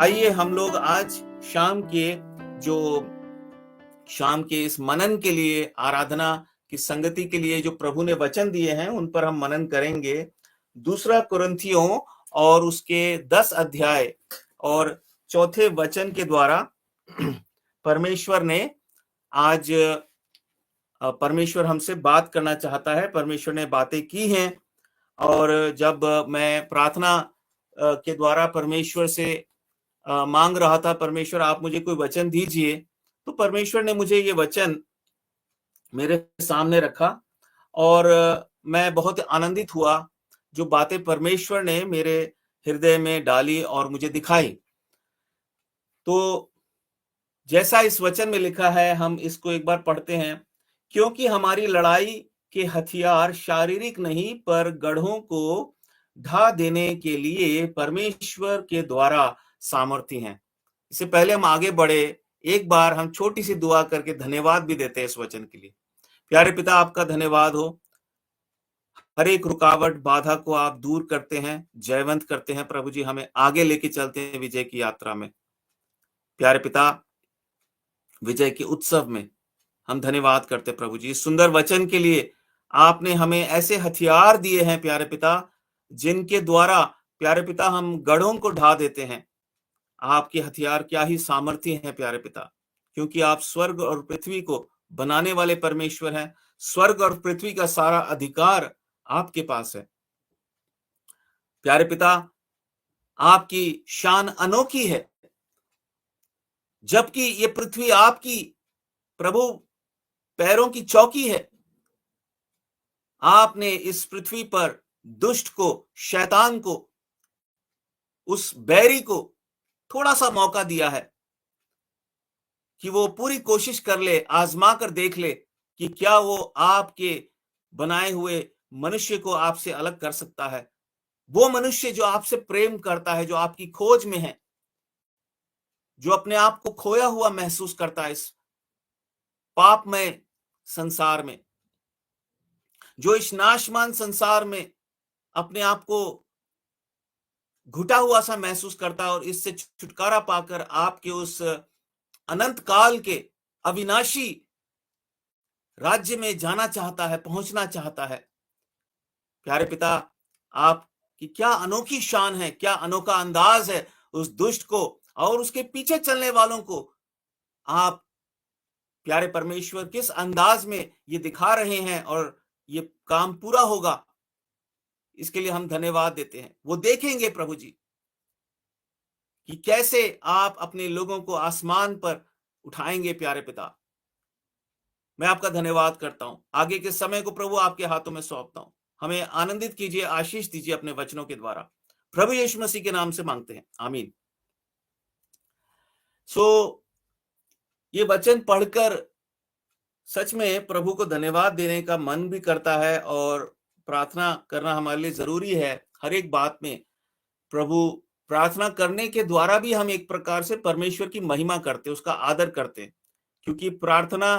आइए हम लोग आज शाम के जो शाम के इस मनन के लिए, आराधना की संगति के लिए जो प्रभु ने वचन दिए हैं, उन पर हम मनन करेंगे। दूसरा कुरिन्थियों और उसके 10 अध्याय और चौथे वचन के द्वारा परमेश्वर ने आज परमेश्वर हमसे बात करना चाहता है। परमेश्वर ने बातें की हैं और जब मैं प्रार्थना के द्वारा परमेश्वर से मांग रहा था, परमेश्वर आप मुझे कोई वचन दीजिए, तो परमेश्वर ने मुझे ये वचन मेरे सामने रखा और मैं बहुत आनंदित हुआ जो बातें परमेश्वर ने मेरे हृदय में डाली और मुझे दिखाई। तो जैसा इस वचन में लिखा है, हम इसको एक बार पढ़ते हैं। क्योंकि हमारी लड़ाई के हथियार शारीरिक नहीं, पर गढ़ों को ढा देने के लिए परमेश्वर के द्वारा सामर्थी हैं। इससे पहले हम आगे बढ़े, एक बार हम छोटी सी दुआ करके धन्यवाद भी देते हैं इस वचन के लिए। प्यारे पिता, आपका धन्यवाद हो। हर एक रुकावट, बाधा को आप दूर करते हैं, जयवंत करते हैं। प्रभु जी, हमें आगे लेके चलते हैं विजय की यात्रा में। प्यारे पिता, विजय के उत्सव में हम धन्यवाद करते प्रभु जी, इस सुंदर वचन के लिए। आपने हमें ऐसे हथियार दिए हैं प्यारे पिता, जिनके द्वारा प्यारे पिता हम गढ़ों को ढा देते हैं। आपके हथियार क्या ही सामर्थ्य हैं प्यारे पिता, क्योंकि आप स्वर्ग और पृथ्वी को बनाने वाले परमेश्वर हैं। स्वर्ग और पृथ्वी का सारा अधिकार आपके पास है प्यारे पिता। आपकी शान अनोखी है, जबकि ये पृथ्वी आपकी प्रभु पैरों की चौकी है। आपने इस पृथ्वी पर दुष्ट को, शैतान को, उस बैरी को थोड़ा सा मौका दिया है कि वो पूरी कोशिश कर ले, आजमा कर देख ले कि क्या वो आपके बनाए हुए मनुष्य को आपसे अलग कर सकता है। वो मनुष्य जो आपसे प्रेम करता है, जो आपकी खोज में है, जो अपने आप को खोया हुआ महसूस करता है इस पापमय संसार में, जो इस नाशमान संसार में अपने आप को घुटा हुआ सा महसूस करता है और इससे छुटकारा पाकर आपके उस अनंत काल के अविनाशी राज्य में जाना चाहता है, पहुंचना चाहता है। प्यारे पिता, आपकी क्या अनोखी शान है, क्या अनोखा अंदाज है। उस दुष्ट को और उसके पीछे चलने वालों को आप प्यारे परमेश्वर किस अंदाज में ये दिखा रहे हैं और ये काम पूरा होगा, इसके लिए हम धन्यवाद देते हैं। वो देखेंगे प्रभु जी कि कैसे आप अपने लोगों को आसमान पर उठाएंगे। प्यारे पिता, मैं आपका धन्यवाद करता हूं। आगे के समय को प्रभु आपके हाथों में सौंपता हूं। हमें आनंदित कीजिए, आशीष दीजिए अपने वचनों के द्वारा। प्रभु यीशु मसीह के नाम से मांगते हैं, आमीन। ये वचन पढ़कर सच में प्रभु को धन्यवाद देने का मन भी करता है और प्रार्थना करना हमारे लिए जरूरी है। हर एक बात में प्रभु, प्रार्थना करने के द्वारा भी हम एक प्रकार से परमेश्वर की महिमा करते हैं, उसका आदर करते हैं, क्योंकि प्रार्थना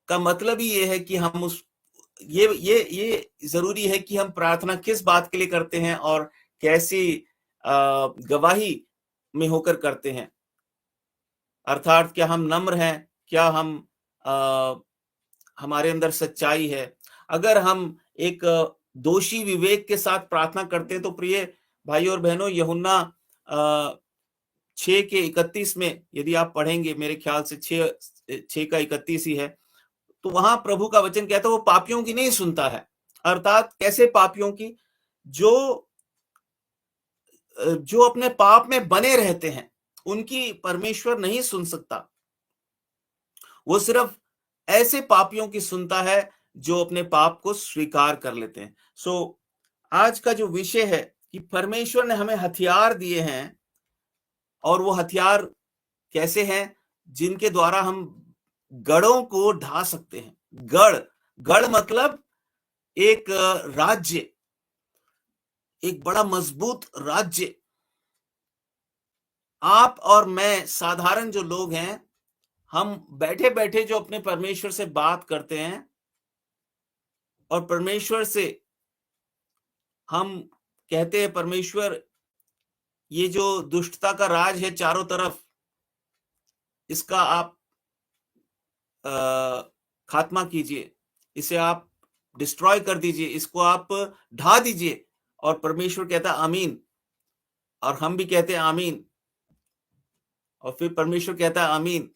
का मतलब ही ये है कि हम उस ये जरूरी है कि हम प्रार्थना किस बात के लिए करते हैं और कैसी गवाही में होकर करते हैं। अर्थात क्या हम नम्र हैं, क्या हम हमारे अंदर सच्चाई है। अगर हम एक दोषी विवेक के साथ प्रार्थना करते हैं तो प्रिय भाई और बहनों, यूहन्ना 6:31 में यदि आप पढ़ेंगे, मेरे ख्याल से 6:31 ही है, तो वहां प्रभु का वचन कहता है वो पापियों की नहीं सुनता है। अर्थात कैसे पापियों की? जो अपने पाप में बने रहते हैं, उनकी परमेश्वर नहीं सुन सकता। वो सिर्फ ऐसे पापियों की सुनता है जो अपने पाप को स्वीकार कर लेते हैं। आज का जो विषय है कि परमेश्वर ने हमें हथियार दिए हैं, और वो हथियार कैसे हैं? जिनके द्वारा हम गढ़ों को ढा सकते हैं। गढ़ मतलब एक राज्य, एक बड़ा मजबूत राज्य। आप और मैं साधारण जो लोग हैं, हम बैठे बैठे जो अपने परमेश्वर से बात करते हैं और परमेश्वर से हम कहते हैं, परमेश्वर ये जो दुष्टता का राज है चारों तरफ, इसका आप खात्मा कीजिए, इसे आप डिस्ट्रॉय कर दीजिए, इसको आप ढा दीजिए। और परमेश्वर कहता है आमीन, और हम भी कहते हैं आमीन, और फिर परमेश्वर कहता है आमीन,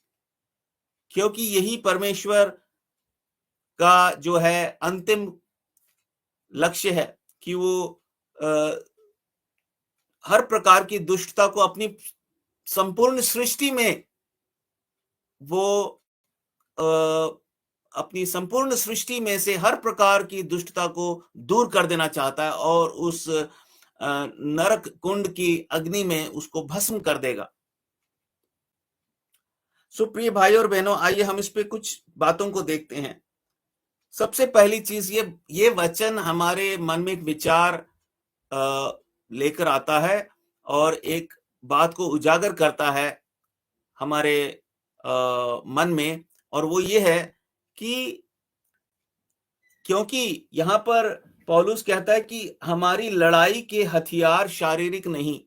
क्योंकि यही परमेश्वर का जो है अंतिम लक्ष्य है कि वो हर प्रकार की दुष्टता को अपनी संपूर्ण सृष्टि में वो अपनी संपूर्ण सृष्टि में से हर प्रकार की दुष्टता को दूर कर देना चाहता है और उस नरक कुंड की अग्नि में उसको भस्म कर देगा। सो प्रिय भाई और बहनों, आइए हम इस पे कुछ बातों को देखते हैं। सबसे पहली चीज, ये वचन हमारे मन में एक विचार लेकर आता है और एक बात को उजागर करता है हमारे मन में, और वो ये है कि क्योंकि यहाँ पर पौलुस कहता है कि हमारी लड़ाई के हथियार शारीरिक नहीं।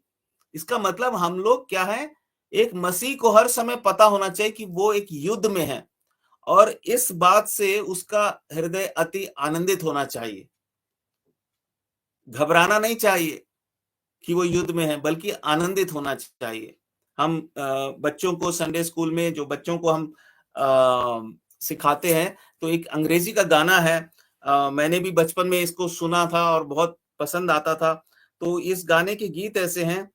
इसका मतलब हम लोग क्या है, एक मसीह को हर समय पता होना चाहिए कि वो एक युद्ध में है, और इस बात से उसका हृदय अति आनंदित होना चाहिए। घबराना नहीं चाहिए कि वो युद्ध में है, बल्कि आनंदित होना चाहिए। हम बच्चों को संडे स्कूल में जो बच्चों को हम सिखाते हैं, तो एक अंग्रेजी का गाना है, मैंने भी बचपन में इसको सुना था और बहुत पसंद आता था। तो इस गाने के गीत ऐसे हैं,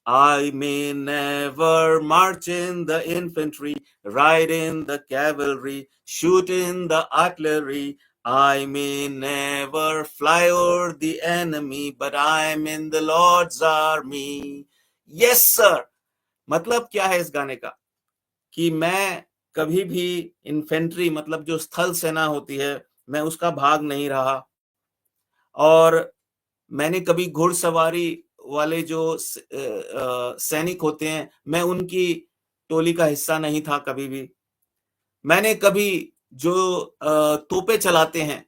I may never march in the infantry, ride in the cavalry, shoot in the artillery. I may never fly over the enemy, but I'm in the Lord's army. Yes, sir. मतलब क्या है इस गाने का, कि मैं कभी भी इन्फेंट्री मतलब जो स्थल सेना होती है, मैं उसका भाग नहीं रहा, और मैंने कभी घुड़सवारी वाले जो सैनिक होते हैं, मैं उनकी टोली का हिस्सा नहीं था कभी भी। मैंने कभी जो तोपे चलाते हैं,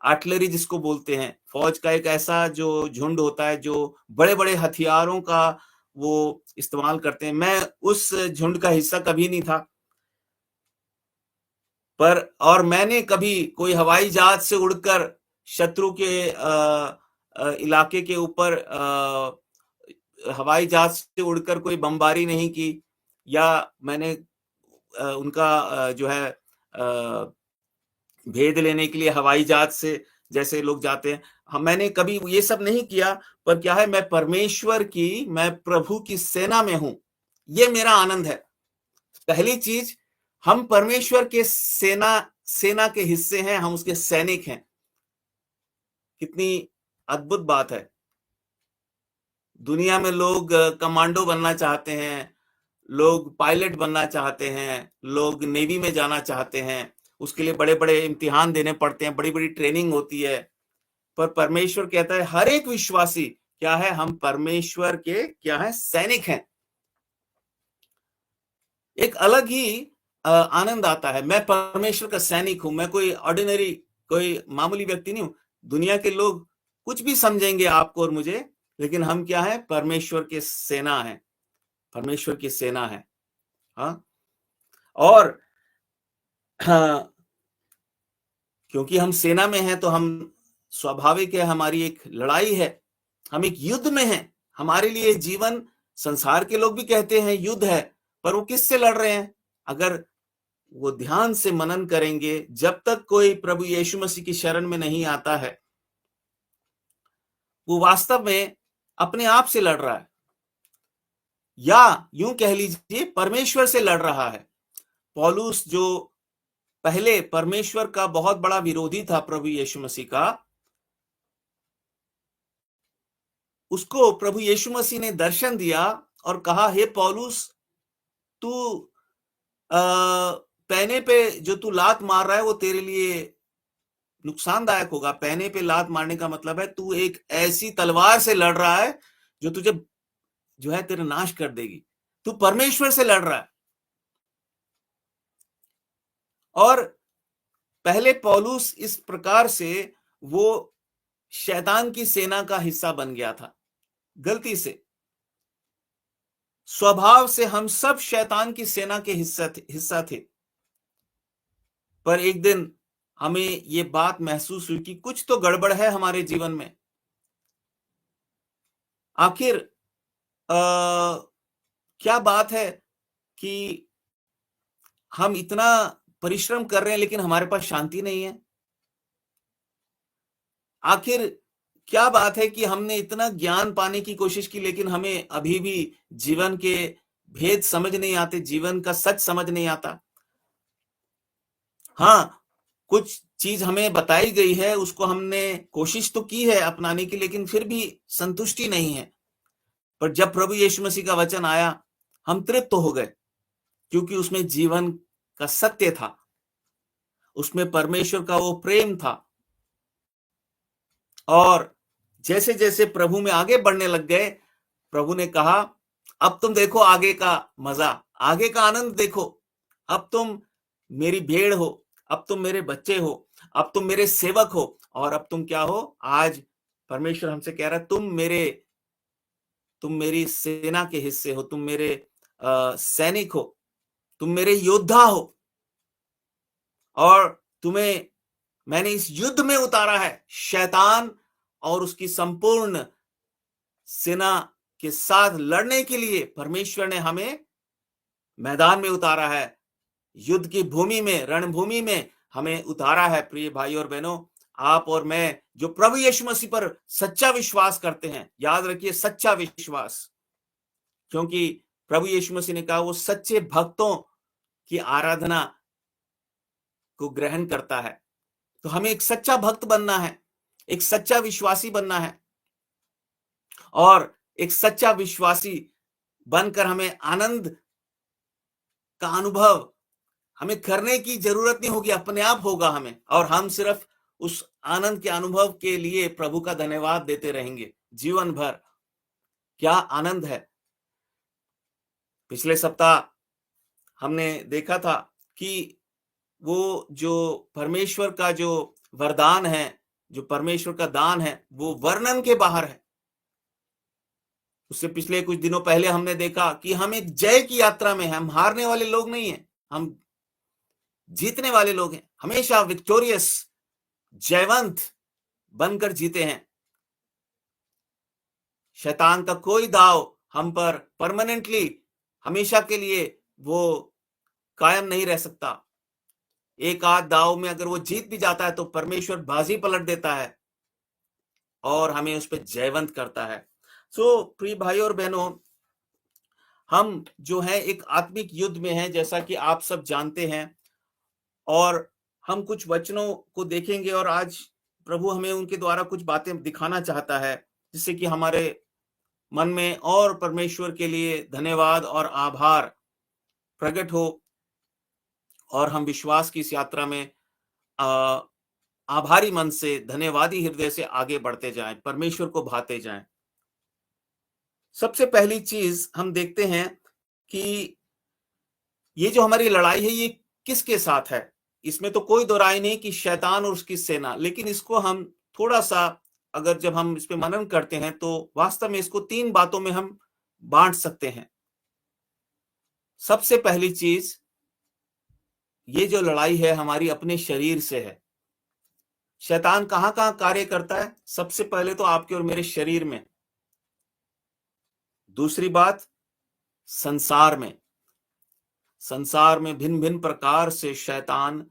आर्टिलरी जिसको बोलते हैं, फौज का एक ऐसा जो झुंड होता है जो बड़े-बड़े हथियारों का वो इस्तेमाल करते हैं, मैं उस झुंड का हिस्सा कभी नहीं था। और मैंने कभी कोई हवाई जहाज से उड़कर शत्रु के इलाके के ऊपर हवाई जहाज से उड़कर कोई बमबारी नहीं की, या मैंने उनका जो है भेद लेने के लिए हवाई जहाज से जैसे लोग जाते हैं, मैंने कभी ये सब नहीं किया। पर क्या है, मैं प्रभु की सेना में हूं, ये मेरा आनंद है। पहली चीज, हम परमेश्वर के सेना के हिस्से हैं, हम उसके सैनिक हैं। कितनी अद्भुत बात है। दुनिया में लोग कमांडो बनना चाहते हैं, लोग पायलट बनना चाहते हैं, लोग नेवी में जाना चाहते हैं, उसके लिए बड़े-बड़े इम्तिहान देने पड़ते हैं, बड़ी-बड़ी ट्रेनिंग होती है। पर परमेश्वर कहता है हर एक विश्वासी क्या है, हम परमेश्वर के क्या है, सैनिक हैं। एक अलग ही आनंद आता है, मैं परमेश्वर का सैनिक हूं, मैं कोई ऑर्डिनरी, कोई मामूली व्यक्ति नहीं हूं। दुनिया के लोग कुछ भी समझेंगे आपको और मुझे, लेकिन हम क्या है, परमेश्वर के सेना है, परमेश्वर की सेना है। हाँ, और हाँ, क्योंकि हम सेना में हैं, तो हम स्वाभाविक है, हमारी एक लड़ाई है, हम एक युद्ध में हैं। हमारे लिए जीवन, संसार के लोग भी कहते हैं युद्ध है, पर वो किससे लड़ रहे हैं? अगर वो ध्यान से मनन करेंगे, जब तक कोई प्रभु यीशु मसीह की शरण में नहीं आता है, वो वास्तव में अपने आप से लड़ रहा है, या यूं कह लीजिए परमेश्वर से लड़ रहा है। पौलुस जो पहले परमेश्वर का बहुत बड़ा विरोधी था, प्रभु यीशु मसीह का, उसको प्रभु यीशु मसीह ने दर्शन दिया और कहा, हे पौलुस, तू पैने पे जो तू लात मार रहा है वो तेरे लिए नुकसानदायक होगा। पैने पे लात मारने का मतलब है तू एक ऐसी तलवार से लड़ रहा है जो तुझे जो है तेरा नाश कर देगी। तू परमेश्वर से लड़ रहा है। और पहले पौलुस इस प्रकार से वो शैतान की सेना का हिस्सा बन गया था, गलती से। स्वभाव से हम सब शैतान की सेना के हिस्सा थे। पर एक दिन हमें ये बात महसूस हुई कि कुछ तो गड़बड़ है हमारे जीवन में। आखिर क्या बात है कि हम इतना परिश्रम कर रहे हैं लेकिन हमारे पास शांति नहीं है। आखिर क्या बात है कि हमने इतना ज्ञान पाने की कोशिश की लेकिन हमें अभी भी जीवन के भेद समझ नहीं आते, जीवन का सच समझ नहीं आता। हाँ, कुछ चीज हमें बताई गई है, उसको हमने कोशिश तो की है अपनाने की, लेकिन फिर भी संतुष्टि नहीं है। पर जब प्रभु यीशु मसीह का वचन आया, हम तृप्त हो गए, क्योंकि उसमें जीवन का सत्य था, उसमें परमेश्वर का वो प्रेम था। और जैसे जैसे प्रभु में आगे बढ़ने लग गए, प्रभु ने कहा, अब तुम देखो आगे का मजा, आगे का आनंद देखो। अब तुम मेरी भेड़ हो, अब तुम मेरे बच्चे हो, अब तुम मेरे सेवक हो, और अब तुम क्या हो? आज परमेश्वर हमसे कह रहा है, तुम मेरी सेना के हिस्से हो, तुम मेरे सैनिक हो, तुम मेरे योद्धा हो, और तुम्हें मैंने इस युद्ध में उतारा है। शैतान और उसकी संपूर्ण सेना के साथ लड़ने के लिए परमेश्वर ने हमें मैदान में उतारा है, युद्ध की भूमि में, रणभूमि में हमें उतारा है। प्रिय भाई और बहनों, आप और मैं जो प्रभु यीशु मसीह पर सच्चा विश्वास करते हैं, याद रखिए सच्चा विश्वास, क्योंकि प्रभु यीशु मसीह ने कहा वो सच्चे भक्तों की आराधना को ग्रहण करता है। तो हमें एक सच्चा भक्त बनना है, एक सच्चा विश्वासी बनना है, और एक सच्चा विश्वासी बनकर हमें आनंद का अनुभव हमें करने की जरूरत नहीं होगी, अपने आप होगा हमें, और हम सिर्फ उस आनंद के अनुभव के लिए प्रभु का धन्यवाद देते रहेंगे जीवन भर। क्या आनंद है! पिछले सप्ताह हमने देखा था कि वो जो परमेश्वर का जो वरदान है, जो परमेश्वर का दान है, वो वर्णन के बाहर है। उससे पिछले कुछ दिनों पहले हमने देखा कि हम एक जय की यात्रा में हैं, हम हारने वाले लोग नहीं हैं, हम जीतने वाले लोग हैं, हमेशा विक्टोरियस, जयवंत बनकर जीते हैं। शैतान का कोई दाव हम पर परमानेंटली, हमेशा के लिए वो कायम नहीं रह सकता। एक आध दाव में अगर वो जीत भी जाता है तो परमेश्वर बाजी पलट देता है और हमें उस पर जयवंत करता है। सो प्रिय भाई और बहनों, हम जो है एक आत्मिक युद्ध में हैं, जैसा कि आप सब जानते हैं, और हम कुछ वचनों को देखेंगे और आज प्रभु हमें उनके द्वारा कुछ बातें दिखाना चाहता है, जिससे कि हमारे मन में और परमेश्वर के लिए धन्यवाद और आभार प्रकट हो, और हम विश्वास की इस यात्रा में आभारी मन से, धन्यवादी हृदय से आगे बढ़ते जाएं, परमेश्वर को भाते जाएं। सबसे पहली चीज हम देखते हैं कि ये जो हमारी लड़ाई है, ये किसके साथ है? इसमें तो कोई दो राय नहीं कि शैतान और उसकी सेना, लेकिन इसको हम थोड़ा सा अगर जब हम इस पे मनन करते हैं तो वास्तव में इसको 3 बातों में हम बांट सकते हैं। सबसे पहली चीज, ये जो लड़ाई है हमारी अपने शरीर से है। शैतान कहां-कहां कार्य करता है? सबसे पहले तो आपके और मेरे शरीर में। दूसरी बात, संसार में। संसार में भिन्न-भिन्न प्रकार से शैतान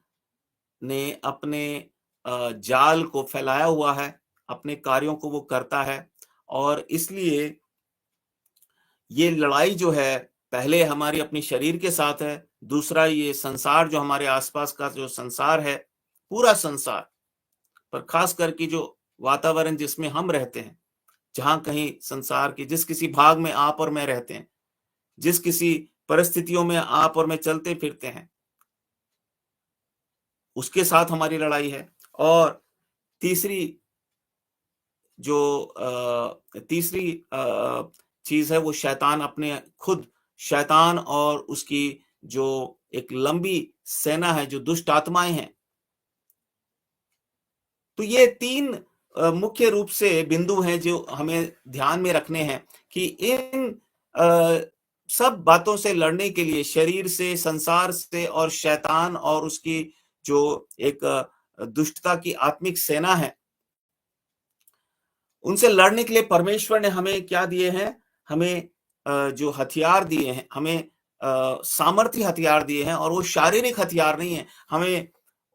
ने अपने जाल को फैलाया हुआ है, अपने कार्यों को वो करता है, और इसलिए ये लड़ाई जो है पहले हमारी अपनी शरीर के साथ है, दूसरा ये संसार जो हमारे आसपास का जो संसार है, पूरा संसार, पर खास करके जो वातावरण जिसमें हम रहते हैं, जहां कहीं संसार के जिस किसी भाग में आप और मैं रहते हैं, जिस किसी परिस्थितियों में आप और मैं चलते फिरते हैं, उसके साथ हमारी लड़ाई है। और तीसरी तीसरी चीज है, वो शैतान और उसकी जो एक लंबी सेना है, जो दुष्ट आत्माएं हैं। तो ये 3 मुख्य रूप से बिंदु हैं जो हमें ध्यान में रखने हैं कि इन सब बातों से लड़ने के लिए, शरीर से, संसार से और शैतान और उसकी जो एक दुष्टता की आत्मिक सेना है, उनसे लड़ने के लिए परमेश्वर ने हमें क्या दिए हैं? हमें जो हथियार दिए हैं, हमें सामर्थ्य हथियार दिए हैं, और वो शारीरिक हथियार नहीं है। हमें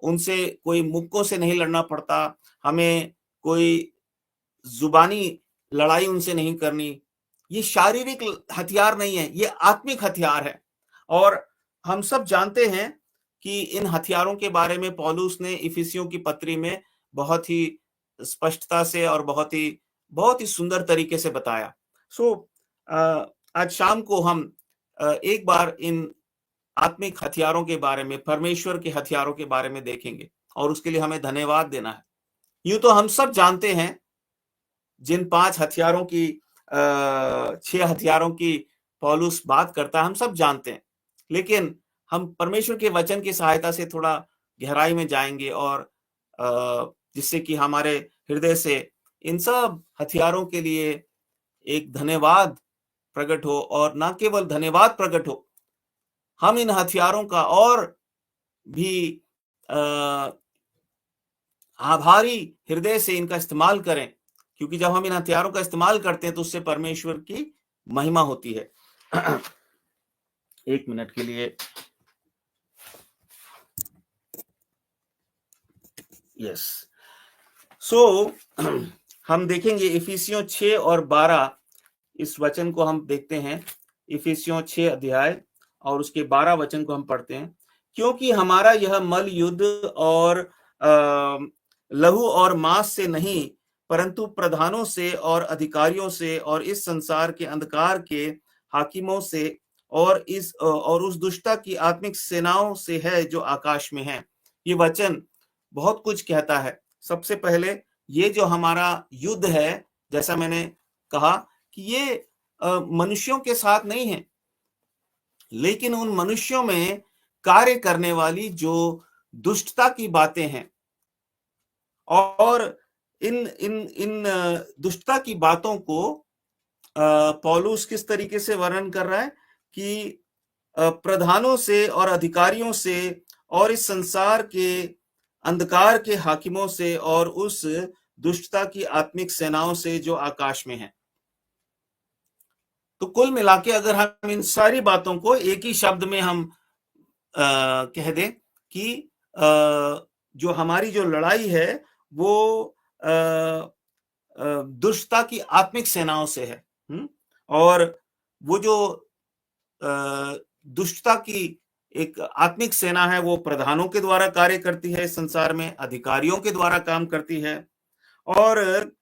उनसे कोई मुक्कों से नहीं लड़ना पड़ता, हमें कोई जुबानी लड़ाई उनसे नहीं करनी। ये शारीरिक हथियार नहीं है, ये आत्मिक हथियार है। और हम सब जानते हैं कि इन हथियारों के बारे में पौलुस ने इफिसियों की पत्री में बहुत ही स्पष्टता से और बहुत ही सुंदर तरीके से बताया। आज शाम को हम एक बार इन आत्मिक हथियारों के बारे में, परमेश्वर के हथियारों के बारे में देखेंगे, और उसके लिए हमें धन्यवाद देना है। यूं तो हम सब जानते हैं जिन 5 हथियारों की 6 हथियारों की पौलुस बात करता है, हम सब जानते हैं। लेकिन हम परमेश्वर के वचन की सहायता से थोड़ा गहराई में जाएंगे, और जिससे कि हमारे हृदय से इन सब हथियारों के लिए एक धन्यवाद प्रकट हो, और ना केवल धन्यवाद प्रकट हो, हम इन हथियारों का और भी आभारी हृदय से इनका इस्तेमाल करें, क्योंकि जब हम इन हथियारों का इस्तेमाल करते हैं तो उससे परमेश्वर की महिमा होती है। 1 मिनट के लिए। यस। हम देखेंगे इफिसियों 6 और 12, इस वचन को हम देखते हैं। इफिसियों 6 अध्याय और उसके 12 वचन को हम पढ़ते हैं। क्योंकि हमारा यह मल युद्ध और लहू और मांस से नहीं, परंतु प्रधानों से और अधिकारियों से और इस संसार के अंधकार के हाकिमों से और उस दुष्टता की आत्मिक सेनाओं से है जो आकाश में है। ये वचन बहुत कुछ कहता है। सबसे पहले ये जो हमारा युद्ध है, जैसा मैंने कहा कि ये मनुष्यों के साथ नहीं है, लेकिन उन मनुष्यों में कार्य करने वाली जो दुष्टता की बातें हैं, और इन इन इन दुष्टता की बातों को पौलुस किस तरीके से वर्णन कर रहा है कि प्रधानों से और अधिकारियों से और इस संसार के अंधकार के हाकिमों से और उस दुष्टता की आत्मिक सेनाओं से जो आकाश में है। तो कुल मिला के अगर हम इन सारी बातों को एक ही शब्द में हम कह दें कि जो हमारी जो लड़ाई है वो दुष्टता की आत्मिक सेनाओं से है। और वो जो दुष्टता की एक आत्मिक सेना है, वो प्रधानों के द्वारा कार्य करती है, इस संसार में अधिकारियों के द्वारा काम करती है, और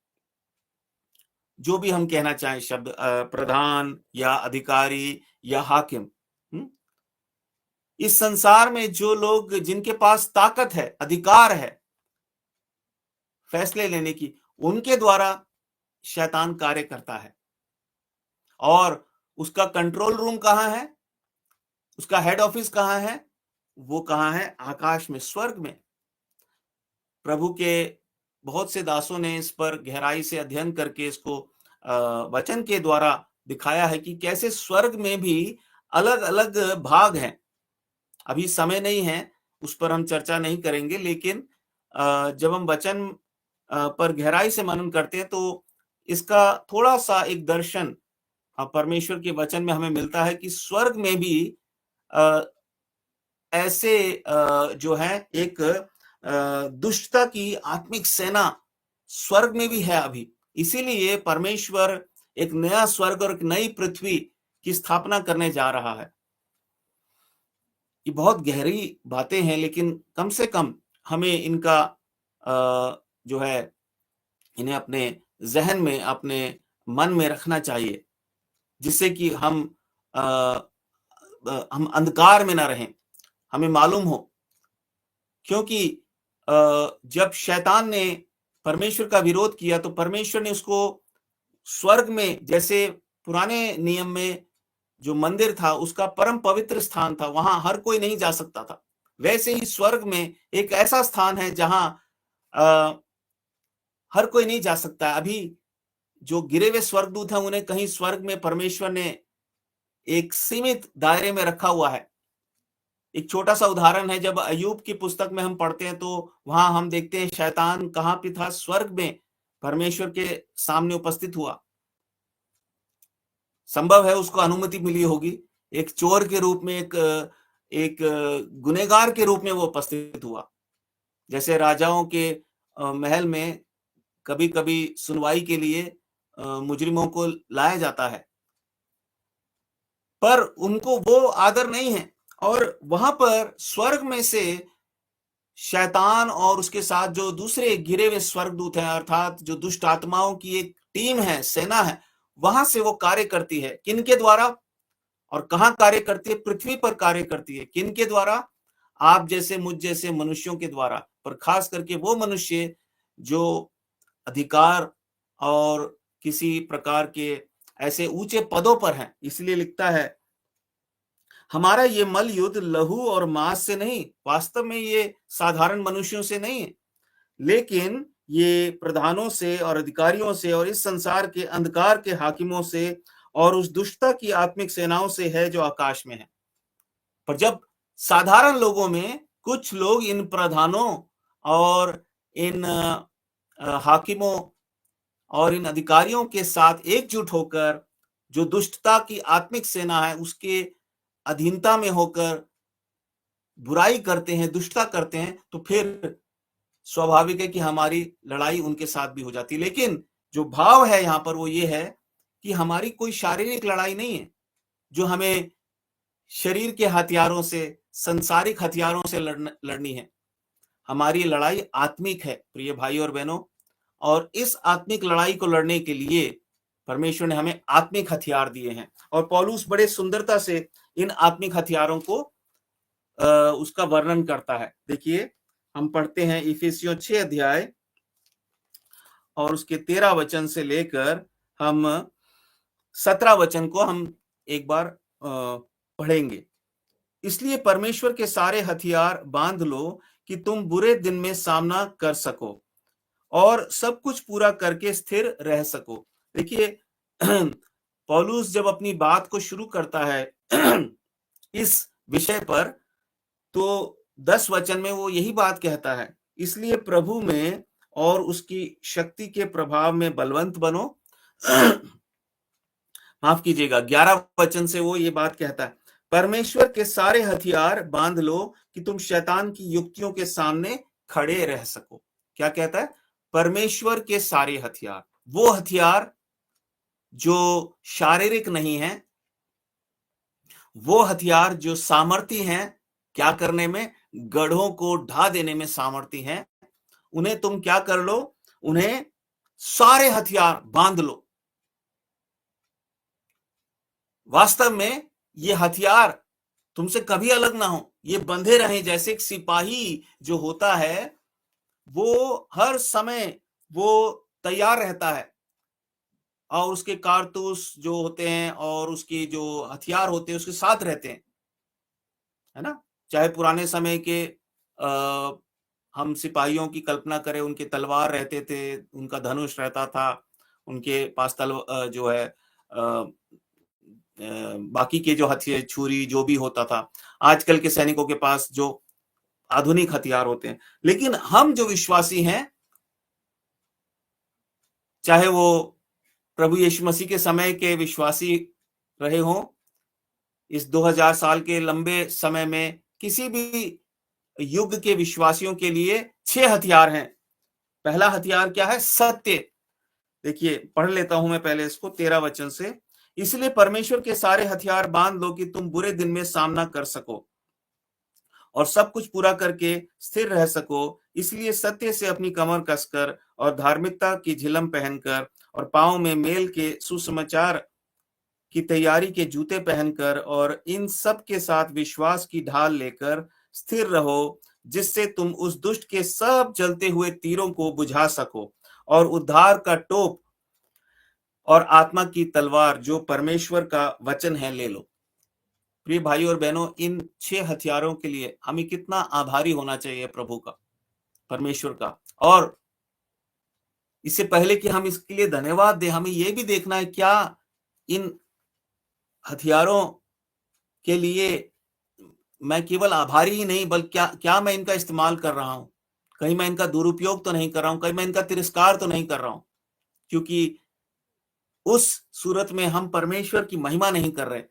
जो भी हम कहना चाहें शब्द, प्रधान या अधिकारी या हाकिम, इस संसार में जो लोग, जिनके पास ताकत है, अधिकार है फैसले लेने की, उनके द्वारा शैतान कार्य करता है। और उसका कंट्रोल रूम कहाँ है, उसका हेड ऑफिस कहाँ है? वो कहाँ है? आकाश में, स्वर्ग में। प्रभु के बहुत से दासों ने इस पर गहराई से अध्ययन करके इसको वचन के द्वारा दिखाया है कि कैसे स्वर्ग में भी अलग अलग भाग हैं। अभी समय नहीं है, उस पर हम चर्चा नहीं करेंगे, लेकिन जब हम वचन पर गहराई से मनन करते हैं तो इसका थोड़ा सा एक दर्शन परमेश्वर के वचन में हमें मिलता है कि स्वर्ग में भी ऐसे जो है एक दुष्टता की आत्मिक सेना स्वर्ग में भी है अभी। इसीलिए परमेश्वर एक नया स्वर्ग और एक नई पृथ्वी की स्थापना करने जा रहा है। ये बहुत गहरी बातें हैं, लेकिन कम से कम हमें इनका जो है, इन्हें अपने जहन में, अपने मन में रखना चाहिए, जिससे कि हम अंधकार में ना रहें, हमें मालूम हो। क्योंकि जब शैतान ने परमेश्वर का विरोध किया तो परमेश्वर ने उसको स्वर्ग में, जैसे पुराने नियम में जो मंदिर था उसका परम पवित्र स्थान था, वहां हर कोई नहीं जा सकता था, वैसे ही स्वर्ग में एक ऐसा स्थान है जहां हर कोई नहीं जा सकता। अभी जो गिरे हुए स्वर्गदूत हैं, उन्हें कहीं स्वर्ग में परमेश्वर ने एक सीमित दायरे में रखा हुआ है। एक छोटा सा उदाहरण है, जब अय्यूब की पुस्तक में हम पढ़ते हैं तो वहां हम देखते हैं शैतान कहाँ पे था? स्वर्ग में परमेश्वर के सामने उपस्थित हुआ। संभव है उसको अनुमति मिली होगी। एक चोर के रूप में, एक गुनहगार के रूप में वो उपस्थित हुआ। जैसे राजाओं के महल में कभी-कभी सुनवाई के लिए मुजरिमों को लाया जाता है, पर उनको वो आदर नहीं है। और वहां पर स्वर्ग में से शैतान और उसके साथ जो दूसरे घिरे हुए स्वर्गदूत हैं, अर्थात जो दुष्ट आत्माओं की एक टीम है, सेना है, वहां से वो कार्य करती है। किनके द्वारा और कहाँ कार्य करती है? पृथ्वी पर कार्य करती है। किनके द्वारा? आप जैसे, मुझ जैसे मनुष्यों के द्वारा, पर खास करके वो मनुष्य जो अधिकार और किसी प्रकार के ऐसे ऊंचे पदों पर हैं। इसलिए लिखता है, हमारा ये मल युद्ध लहू और मांस से नहीं, वास्तव में ये साधारण मनुष्यों से नहीं है, लेकिन ये प्रधानों से और अधिकारियों से और इस संसार के अंधकार के हाकिमों से और उस दुष्टता की आत्मिक सेनाओं से है जो आकाश में है। पर जब साधारण लोगों में कुछ लोग इन प्रधानों और इन हाकिमों और इन अधिकारियों के साथ एकजुट होकर जो दुष्टता की आत्मिक सेना है उसके अधीनता में होकर बुराई करते हैं, दुष्टता करते हैं, तो फिर स्वाभाविक है कि हमारी लड़ाई उनके साथ भी हो जाती है। लेकिन जो भाव है यहाँ पर वो ये है कि हमारी कोई शारीरिक लड़ाई नहीं है जो हमें शरीर के हथियारों से, संसारिक हथियारों से लड़नी है। हमारी लड़ाई आत्मिक है, प्रिय भाई और बहनों। और इस आत्मिक लड़ाई को लड़ने के लिए परमेश्वर ने हमें आत्मिक हथियार दिए हैं। और पौलुस बड़े सुंदरता से इन आत्मिक हथियारों को उसका वर्णन करता है। देखिए, हम पढ़ते हैं इफिसियों 6 अध्याय और उसके 13 वचन से लेकर हम 17 वचन को हम एक बार पढ़ेंगे। इसलिए परमेश्वर के सारे हथियार बांध लो कि तुम बुरे दिन में सामना कर सको और सब कुछ पूरा करके स्थिर रह सको। देखिए, पौलुस जब अपनी बात को शुरू करता है इस विषय पर, तो 10 वचन में वो यही बात कहता है, इसलिए प्रभु में और उसकी शक्ति के प्रभाव में बलवंत बनो। माफ कीजिएगा, 11 वचन से वो ये बात कहता है, परमेश्वर के सारे हथियार बांध लो कि तुम शैतान की युक्तियों के सामने खड़े रह सको। क्या कहता है? परमेश्वर के सारे हथियार, वो हथियार जो शारीरिक नहीं है, वो हथियार जो सामर्थी हैं क्या करने में? गढ़ों को ढा देने में सामर्थी हैं। उन्हें तुम क्या कर लो? उन्हें सारे हथियार बांध लो। वास्तव में ये हथियार तुमसे कभी अलग ना हो, ये बंधे रहें। जैसे एक सिपाही जो होता है वो हर समय वो तैयार रहता है और उसके कारतूस जो होते हैं और उसके जो हथियार होते हैं उसके साथ रहते हैं, है ना? चाहे पुराने समय के हम सिपाहियों की कल्पना करें, उनके तलवार रहते थे, उनका धनुष रहता था, उनके पास जो है बाकी के जो हथियार, छुरी जो भी होता था। आजकल के सैनिकों के पास जो आधुनिक हथियार होते हैं। लेकिन हम जो विश्वासी हैं, चाहे वो प्रभु यीशु मसीह के समय के विश्वासी रहे हों, इस 2000 साल के लंबे समय में किसी भी युग के विश्वासियों के लिए 6 हथियार हैं। पहला हथियार क्या है? सत्य। देखिए, पढ़ लेता हूं मैं पहले इसको 13 वचन से। इसलिए परमेश्वर के सारे हथियार बांध लो कि तुम बुरे दिन में सामना कर सको और सब कुछ पूरा करके स्थिर रह सको। इसलिए सत्य से अपनी कमर कसकर और धार्मिकता की झिलम पहनकर और पांव में मेल के सुसमाचार की तैयारी के जूते पहनकर और इन सब के साथ विश्वास की ढाल लेकर स्थिर रहो, जिससे तुम उस दुष्ट के सब जलते हुए तीरों को बुझा सको और उद्धार का टोप और आत्मा की तलवार जो परमेश्वर का वचन है ले लो। प्रिय भाई और बहनों, इन 6 हथियारों के लिए हमें कितना आभारी होना चाहिए प्रभु का, परमेश्वर का। और इससे पहले कि हम इसके लिए धन्यवाद दें, हमें यह भी देखना है क्या इन हथियारों के लिए मैं केवल आभारी ही नहीं, बल्कि क्या क्या मैं इनका इस्तेमाल कर रहा हूँ? कहीं मैं इनका दुरुपयोग तो नहीं कर रहा हूँ, कहीं मैं इनका तिरस्कार तो नहीं कर रहा हूँ? क्योंकि उस सूरत में हम परमेश्वर की महिमा नहीं कर रहे।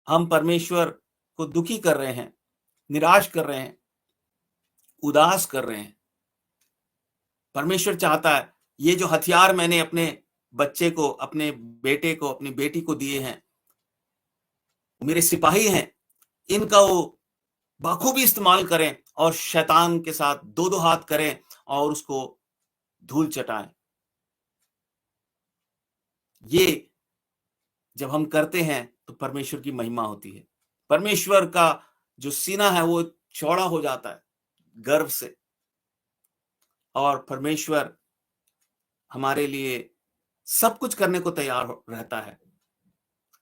हम परमेश्वर को दुखी कर रहे हैं, निराश कर रहे हैं, उदास कर रहे हैं। परमेश्वर चाहता है, ये जो हथियार मैंने अपने बच्चे को, अपने बेटे को, अपनी बेटी को दिए हैं, मेरे सिपाही हैं, इनका वो बखूबी इस्तेमाल करें और शैतान के साथ दो-दो हाथ करें और उसको धूल चटाएँ। ये जब हम करते हैं तो परमेश्वर की महिमा होती है। परमेश्वर का जो सीना है वो चौड़ा हो जाता है गर्व से, और परमेश्वर हमारे लिए सब कुछ करने को तैयार रहता है।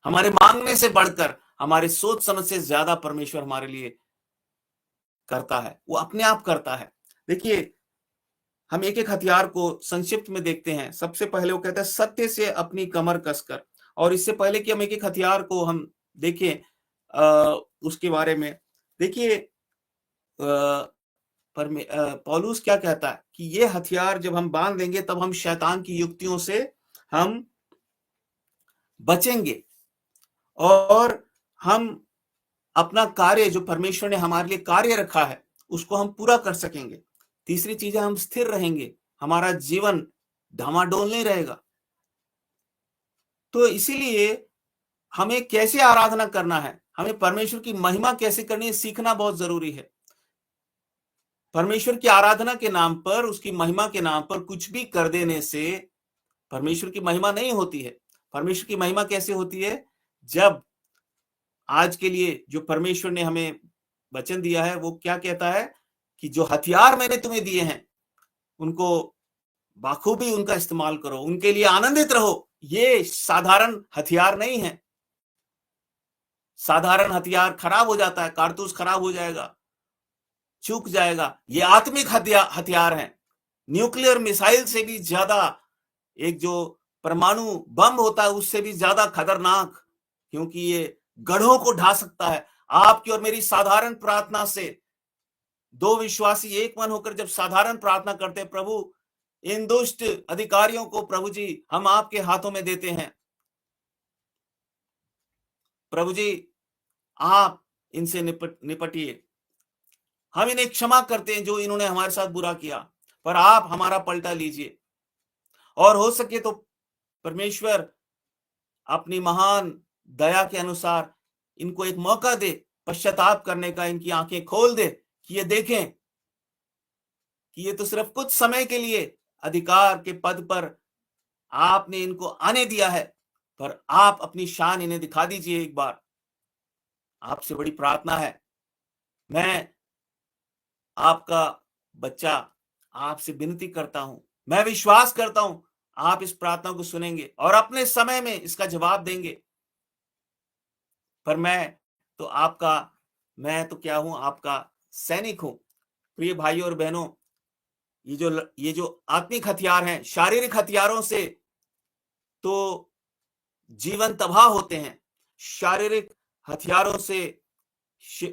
हमारे मांगने से बढ़कर, हमारे सोच समझ से ज्यादा परमेश्वर हमारे लिए करता है, वो अपने आप करता है। देखिए, हम एक-एक हथियार को संक्षिप्त में देखते हैं। सबसे पहले वो कहता है सत्य से अपनी कमर कसकर। और इससे पहले कि हम एक-एक हथियार को हम देखें उसके बारे में, देखिए पौलुस क्या कहता है कि ये हथियार जब हम बांध देंगे तब हम शैतान की युक्तियों से हम बचेंगे, और हम अपना कार्य जो परमेश्वर ने हमारे लिए कार्य रखा है उसको हम पूरा कर सकेंगे। तीसरी चीज है, हम स्थिर रहेंगे, हमारा जीवन डामाडोल नहीं रहेगा। तो इसीलिए हमें कैसे आराधना करना है, हमें परमेश्वर की महिमा कैसे करनी है, सीखना बहुत जरूरी है। परमेश्वर की आराधना के नाम पर, उसकी महिमा के नाम पर कुछ भी कर देने से परमेश्वर की महिमा नहीं होती है। परमेश्वर की महिमा कैसे होती है? जब आज के लिए जो परमेश्वर ने हमें वचन दिया है, वो क्या कहता है कि जो हथियार मैंने तुम्हें दिए हैं, उनको बाखूबी उनका इस्तेमाल करो, उनके लिए आनंदित रहो। ये साधारण हथियार नहीं है। साधारण हथियार खराब हो जाता है, कारतूस खराब हो जाएगा, चूक जाएगा। ये आत्मिक हथियार हैं। न्यूक्लियर मिसाइल से भी ज्यादा, एक जो परमाणु बम होता है उससे भी ज्यादा खतरनाक, क्योंकि ये गढ़ों को ढा सकता है। आपकी और मेरी साधारण प्रार्थना से दो विश्वासी एक मन होकर जब साधारण प्रार्थना करते हैं, प्रभु इन दुष्ट अधिकारियों को प्रभु जी हम आपके हाथों में देते हैं, प्रभु जी आप इनसे निपटिए, हम इन्हें क्षमा करते हैं जो इन्होंने हमारे साथ बुरा किया, पर आप हमारा पलटा लीजिए। और हो सके तो परमेश्वर अपनी महान दया के अनुसार इनको एक मौका दे पश्चाताप करने का, इनकी आंखें खोल दे कि ये देखें कि ये तो सिर्फ कुछ समय के लिए अधिकार के पद पर आपने इनको आने दिया है, पर आप अपनी शान इन्हें दिखा दीजिए एक बार। आपसे बड़ी प्रार्थना है, मैं आपका बच्चा आपसे विनती करता हूं, मैं विश्वास करता हूं आप इस प्रार्थना को सुनेंगे और अपने समय में इसका जवाब देंगे। पर मैं तो क्या हूं, आपका सैनिक हूं। प्रिय भाइयों और बहनों, ये जो आत्मिक हथियार हैं, शारीरिक हथियारों से तो जीवन तबाह होते हैं। शारीरिक हथियारों से श,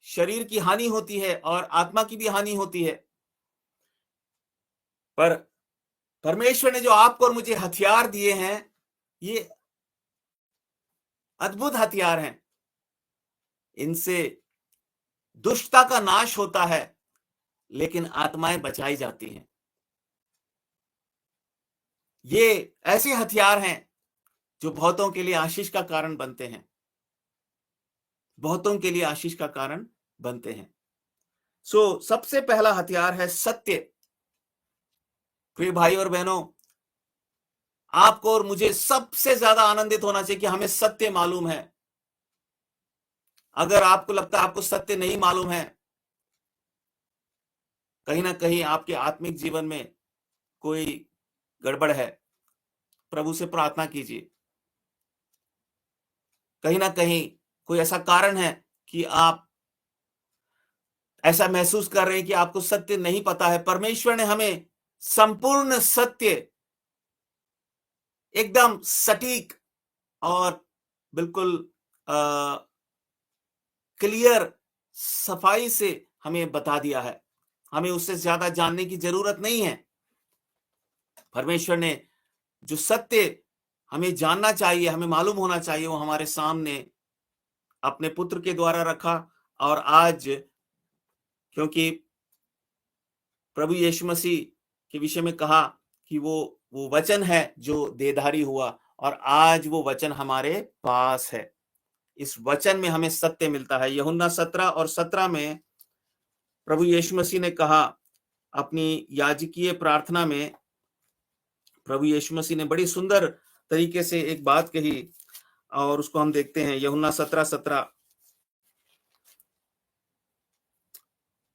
शरीर की हानि होती है और आत्मा की भी हानि होती है। पर परमेश्वर ने जो आपको और मुझे हथियार दिए हैं, ये अद्भुत हथियार हैं। इनसे दुष्टता का नाश होता है, लेकिन आत्माएं बचाई जाती हैं। ये ऐसे हथियार हैं जो बहुतों के लिए आशीष का कारण बनते हैं, बहुतों के लिए आशीष का कारण बनते हैं। सबसे पहला हथियार है सत्य। प्रिय भाई और बहनों, आपको और मुझे सबसे ज्यादा आनंदित होना चाहिए कि हमें सत्य मालूम है। अगर आपको लगता है आपको सत्य नहीं मालूम है, कहीं ना कहीं आपके आत्मिक जीवन में कोई गड़बड़ है, प्रभु से प्रार्थना कीजिए। कहीं ना कहीं कोई ऐसा कारण है कि आप ऐसा महसूस कर रहे हैं कि आपको सत्य नहीं पता है। परमेश्वर ने हमें संपूर्ण सत्य, एकदम सटीक और बिल्कुल क्लियर सफाई से हमें बता दिया है। हमें उससे ज्यादा जानने की जरूरत नहीं है। परमेश्वर ने जो सत्य हमें जानना चाहिए, हमें मालूम होना चाहिए, वो हमारे सामने अपने पुत्र के द्वारा रखा। और आज क्योंकि प्रभु यीशु मसीह के विषय में कहा कि वो वचन है जो देहधारी हुआ, और आज वो वचन हमारे पास है। इस वचन में हमें सत्य मिलता है। यूहन्ना 17:17 में प्रभु यीशु मसीह ने कहा, अपनी याजकीय प्रार्थना में प्रभु यीशु मसीह ने बड़ी सुंदर तरीके से एक बात कही, और उसको हम देखते हैं। यूहन्ना 17:17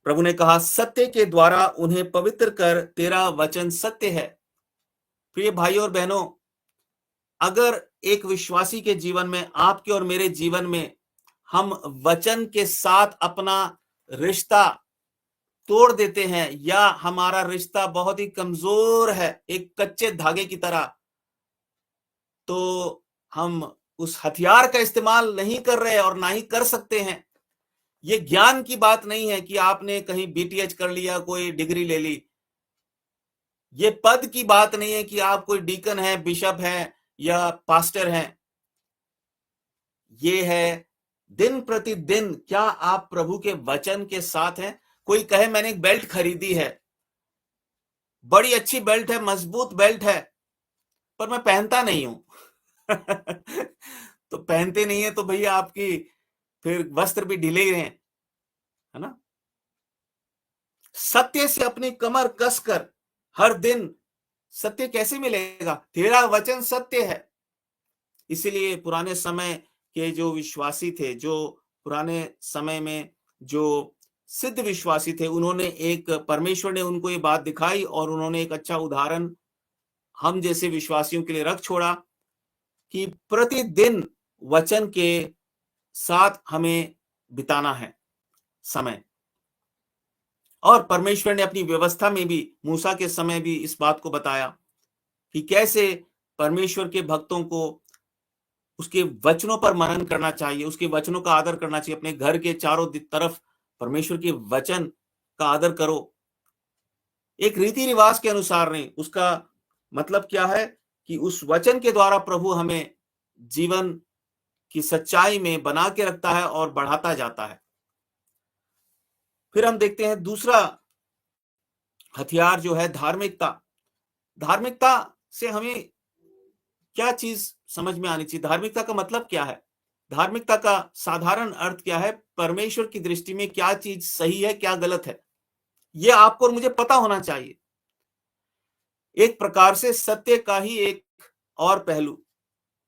प्रभु ने कहा, सत्य के द्वारा उन्हें पवित्र कर, तेरा वचन सत्य है। प्रिय भाइयों और बहनों, अगर एक विश्वासी के जीवन में, आपके और मेरे जीवन में, हम वचन के साथ अपना रिश्ता तोड़ देते हैं, या हमारा रिश्ता बहुत ही कमजोर है, एक कच्चे धागे की तरह, तो हम उस हथियार का इस्तेमाल नहीं कर रहे और ना ही कर सकते हैं। ये ज्ञान की बात नहीं है कि आपने कहीं बीटीएच कर लिया, कोई डिग्री ले ली। ये पद की बात नहीं है कि आप कोई डीकन है, बिशप है या पास्टर हैं। ये है दिन प्रतिदिन क्या आप प्रभु के वचन के साथ हैं। कोई कहे मैंने एक बेल्ट खरीदी है, बड़ी अच्छी बेल्ट है, मजबूत बेल्ट है, पर मैं पहनता नहीं हूं। तो पहनते नहीं है तो भैया आपकी फिर वस्त्र भी ढीले ही हैं, है ना। सत्य से अपनी कमर कसकर हर दिन, सत्य कैसे मिलेगा? तेरा वचन सत्य है। इसीलिए पुराने समय के जो विश्वासी थे, जो पुराने समय में जो सिद्ध विश्वासी थे, उन्होंने एक, परमेश्वर ने उनको ये बात दिखाई और उन्होंने एक अच्छा उदाहरण हम जैसे विश्वासियों के लिए रख छोड़ा कि प्रतिदिन वचन के साथ हमें बिताना है समय। और परमेश्वर ने अपनी व्यवस्था में भी, मूसा के समय भी इस बात को बताया कि कैसे परमेश्वर के भक्तों को उसके वचनों पर मनन करना चाहिए, उसके वचनों का आदर करना चाहिए। अपने घर के चारों तरफ परमेश्वर के वचन का आदर करो, एक रीति रिवाज के अनुसार नहीं। उसका मतलब क्या है कि उस वचन के द्वारा प्रभु हमें जीवन की सच्चाई में बना के रखता है और बढ़ाता जाता है। फिर हम देखते हैं दूसरा हथियार जो है धार्मिकता। धार्मिकता से हमें क्या चीज समझ में आनी चाहिए? धार्मिकता का मतलब क्या है? धार्मिकता का साधारण अर्थ क्या है? परमेश्वर की दृष्टि में क्या चीज सही है, क्या गलत है, यह आपको और मुझे पता होना चाहिए। एक प्रकार से सत्य का ही एक और पहलू।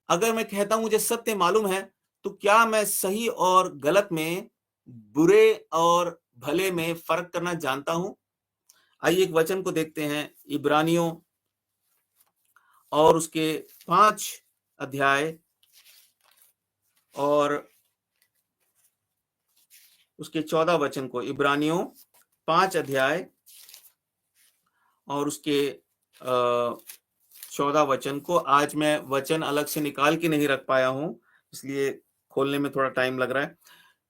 अगर मैं कहता हूं मुझे सत्य मालूम है, तो क्या मैं सही और गलत में, बुरे और भले में फर्क करना जानता हूं? आइए एक वचन को देखते हैं, इब्रानियों और उसके 5 अध्याय और उसके 14 वचन को। इब्रानियों 5 अध्याय और उसके 14 वचन को। आज मैं वचन अलग से निकाल के नहीं रख पाया हूं, इसलिए खोलने में थोड़ा टाइम लग रहा है।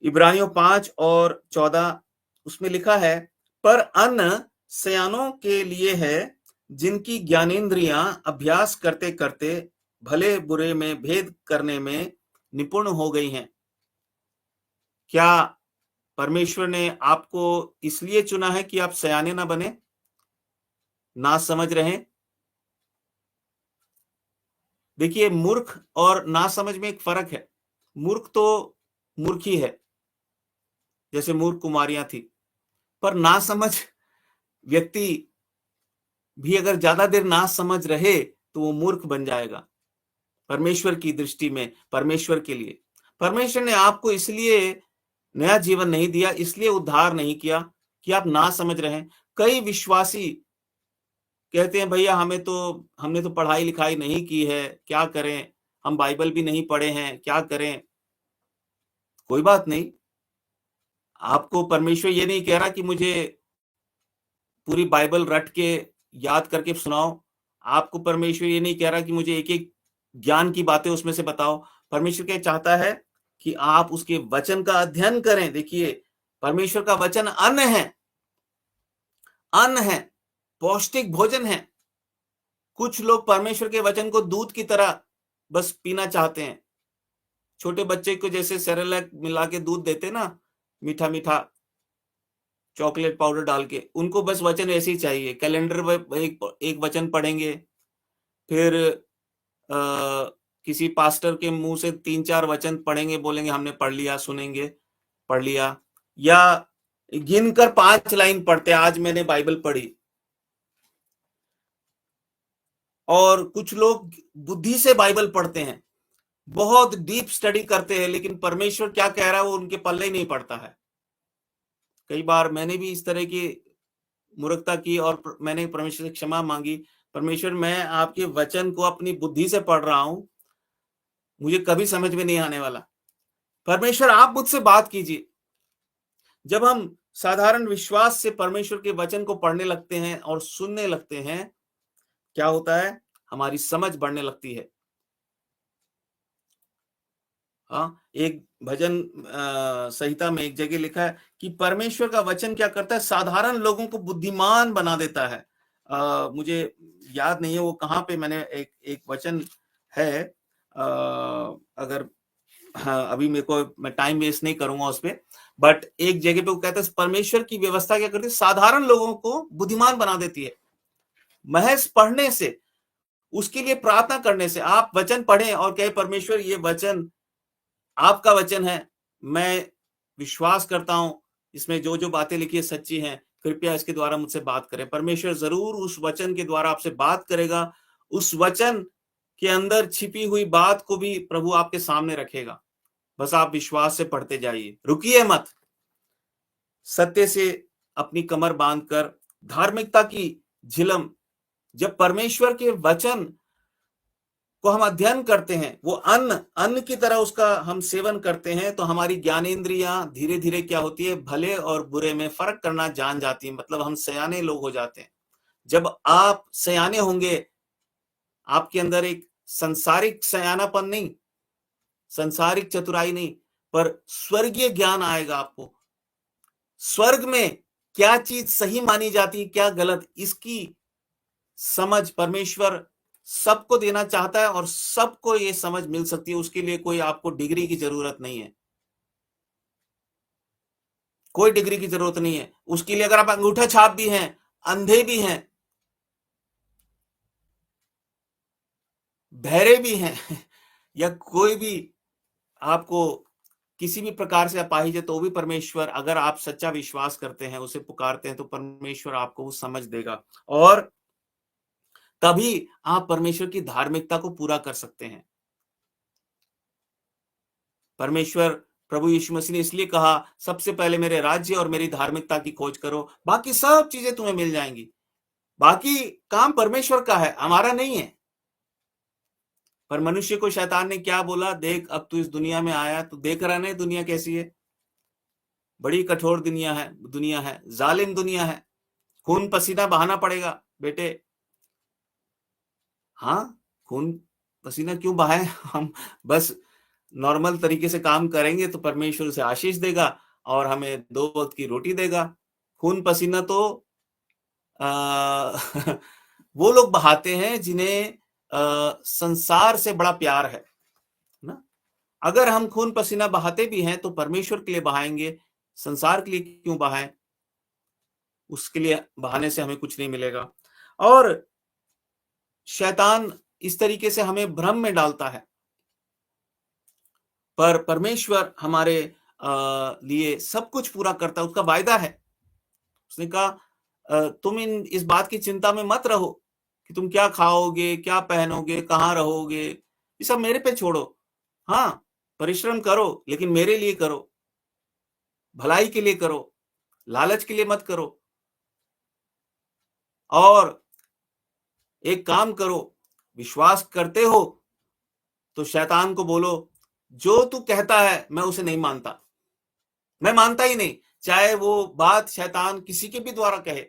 इब्रानियों 5 और 14, उसमें लिखा है, पर अन्न सयानों के लिए है, जिनकी ज्ञानेंद्रियां अभ्यास करते करते भले बुरे में भेद करने में निपुण हो गई हैं। क्या परमेश्वर ने आपको इसलिए चुना है कि आप सयाने ना बने, ना समझ रहें? देखिए, मूर्ख और ना समझ में एक फर्क है। मूर्ख तो मूर्ख ही है, जैसे मूर्ख कुमारियां थी, पर ना समझ व्यक्ति भी अगर ज्यादा देर ना समझ रहे तो वो मूर्ख बन जाएगा। परमेश्वर की दृष्टि में, परमेश्वर के लिए, परमेश्वर ने आपको इसलिए नया जीवन नहीं दिया, इसलिए उद्धार नहीं किया कि आप ना समझ रहे हैं। कई विश्वासी कहते हैं, भैया हमने तो पढ़ाई लिखाई नहीं की है, क्या करें, हम बाइबल भी नहीं पढ़े हैं, क्या करें? कोई बात नहीं। आपको परमेश्वर ये नहीं कह रहा कि मुझे पूरी बाइबल रट के याद करके सुनाओ। आपको परमेश्वर ये नहीं कह रहा कि मुझे एक एक ज्ञान की बातें उसमें से बताओ। परमेश्वर क्या चाहता है कि आप उसके वचन का अध्ययन करें। देखिए, परमेश्वर का वचन अन्न है, अन्न है, पौष्टिक भोजन है। कुछ लोग परमेश्वर के वचन को दूध की तरह बस पीना चाहते हैं। छोटे बच्चे को जैसे सेरेलैक मिला के दूध देते ना, मीठा मीठा चॉकलेट पाउडर डाल के, उनको बस वचन ऐसे ही चाहिए। कैलेंडर में एक वचन पढ़ेंगे, फिर किसी पास्टर के मुंह से 3-4 वचन पढ़ेंगे, बोलेंगे हमने पढ़ लिया, सुनेंगे पढ़ लिया, या गिनकर 5 लाइन पढ़ते, आज मैंने बाइबल पढ़ी। और कुछ लोग बुद्धि से बाइबल पढ़ते हैं, बहुत डीप स्टडी करते हैं, लेकिन परमेश्वर क्या कह रहा है वो उनके पल्ले ही नहीं पड़ता है। कई बार मैंने भी इस तरह की मूर्खता की और मैंने परमेश्वर से क्षमा मांगी। परमेश्वर, मैं आपके वचन को अपनी बुद्धि से पढ़ रहा हूं, मुझे कभी समझ में नहीं आने वाला। परमेश्वर, आप मुझसे बात कीजिए। जब हम साधारण विश्वास से परमेश्वर के वचन को पढ़ने लगते हैं और सुनने लगते हैं, क्या होता है? हमारी समझ बढ़ने लगती है। हाँ, एक भजन संहिता में एक जगह लिखा है कि परमेश्वर का वचन क्या करता है? साधारण लोगों को बुद्धिमान बना देता है। मुझे याद नहीं है वो कहाँ पे, मैंने एक वचन है, अगर हाँ, अभी मेरे को, मैं टाइम वेस्ट नहीं करूंगा उस पे, बट एक जगह पे वो कहता है परमेश्वर की व्यवस्था क्या करती है? साधारण लोगों को बुद्धिमान बना देती है। महज पढ़ने से, उसके लिए प्रार्थना करने से, आप वचन पढ़ें और कहे परमेश्वर ये वचन आपका वचन है, मैं विश्वास करता हूं इसमें जो जो बातें लिखी है सच्ची हैं, कृपया इसके द्वारा मुझसे बात करें। परमेश्वर जरूर उस वचन के द्वारा आपसे बात करेगा। उस वचन के अंदर छिपी हुई बात को भी प्रभु आपके सामने रखेगा। बस आप विश्वास से पढ़ते जाइए, रुकिए मत। सत्य से अपनी कमर बांधकर धार्मिकता की झिलम, जब परमेश्वर के वचन को हम अध्ययन करते हैं, वो अन्न की तरह उसका हम सेवन करते हैं, तो हमारी ज्ञानेंद्रियां धीरे धीरे क्या होती है? भले और बुरे में फर्क करना जान जाती है। मतलब हम सयाने लोग हो जाते हैं। जब आप सयाने होंगे, आपके अंदर एक संसारिक सयानापन नहीं, संसारिक चतुराई नहीं, पर स्वर्गीय ज्ञान आएगा आपको। स्वर्ग में क्या चीज सही मानी जाती है, क्या गलत, इसकी समझ परमेश्वर सबको देना चाहता है और सबको ये समझ मिल सकती है। उसके लिए कोई आपको डिग्री की जरूरत नहीं है, कोई डिग्री की जरूरत नहीं है उसके लिए। अगर आप अंगूठा छाप भी हैं, अंधे भी हैं, बहरे भी हैं या कोई भी आपको किसी भी प्रकार से अपाहिज है, तो भी परमेश्वर, अगर आप सच्चा विश्वास करते हैं, उसे पुकारते हैं, तो परमेश्वर आपको वो समझ देगा और तभी आप परमेश्वर की धार्मिकता को पूरा कर सकते हैं। परमेश्वर प्रभु यीशु मसीह ने इसलिए कहा, सबसे पहले मेरे राज्य और मेरी धार्मिकता की खोज करो, बाकी सब चीजें तुम्हें मिल जाएंगी। बाकी काम परमेश्वर का है, हमारा नहीं है। पर मनुष्य को शैतान ने क्या बोला? देख, अब तू इस दुनिया में आया तो देख रहा नहीं दुनिया कैसी है, बड़ी कठोर दुनिया है, जालिम दुनिया है, खून पसीना बहाना पड़ेगा बेटे। हाँ, खून पसीना क्यों बहाए? हम बस नॉर्मल तरीके से काम करेंगे तो परमेश्वर उसे आशीष देगा और हमें 2 वक्त की रोटी देगा। खून पसीना तो आ, वो लोग बहाते हैं जिन्हें संसार से बड़ा प्यार है ना। अगर हम खून पसीना बहाते भी हैं तो परमेश्वर के लिए बहाएंगे, संसार के लिए क्यों बहाएं? उसके लिए बहाने से हमें कुछ नहीं मिलेगा। और शैतान इस तरीके से हमें भ्रम में डालता है, पर परमेश्वर हमारे लिए सब कुछ पूरा करता है, उसका वायदा है। उसने कहा तुम इस बात की चिंता में मत रहो कि तुम क्या खाओगे, क्या पहनोगे, कहाँ रहोगे, ये सब मेरे पे छोड़ो। हाँ, परिश्रम करो, लेकिन मेरे लिए करो, भलाई के लिए करो, लालच के लिए मत करो। और एक काम करो, विश्वास करते हो तो शैतान को बोलो, जो तू कहता है मैं उसे नहीं मानता, मैं मानता ही नहीं, चाहे वो बात शैतान किसी के भी द्वारा कहे।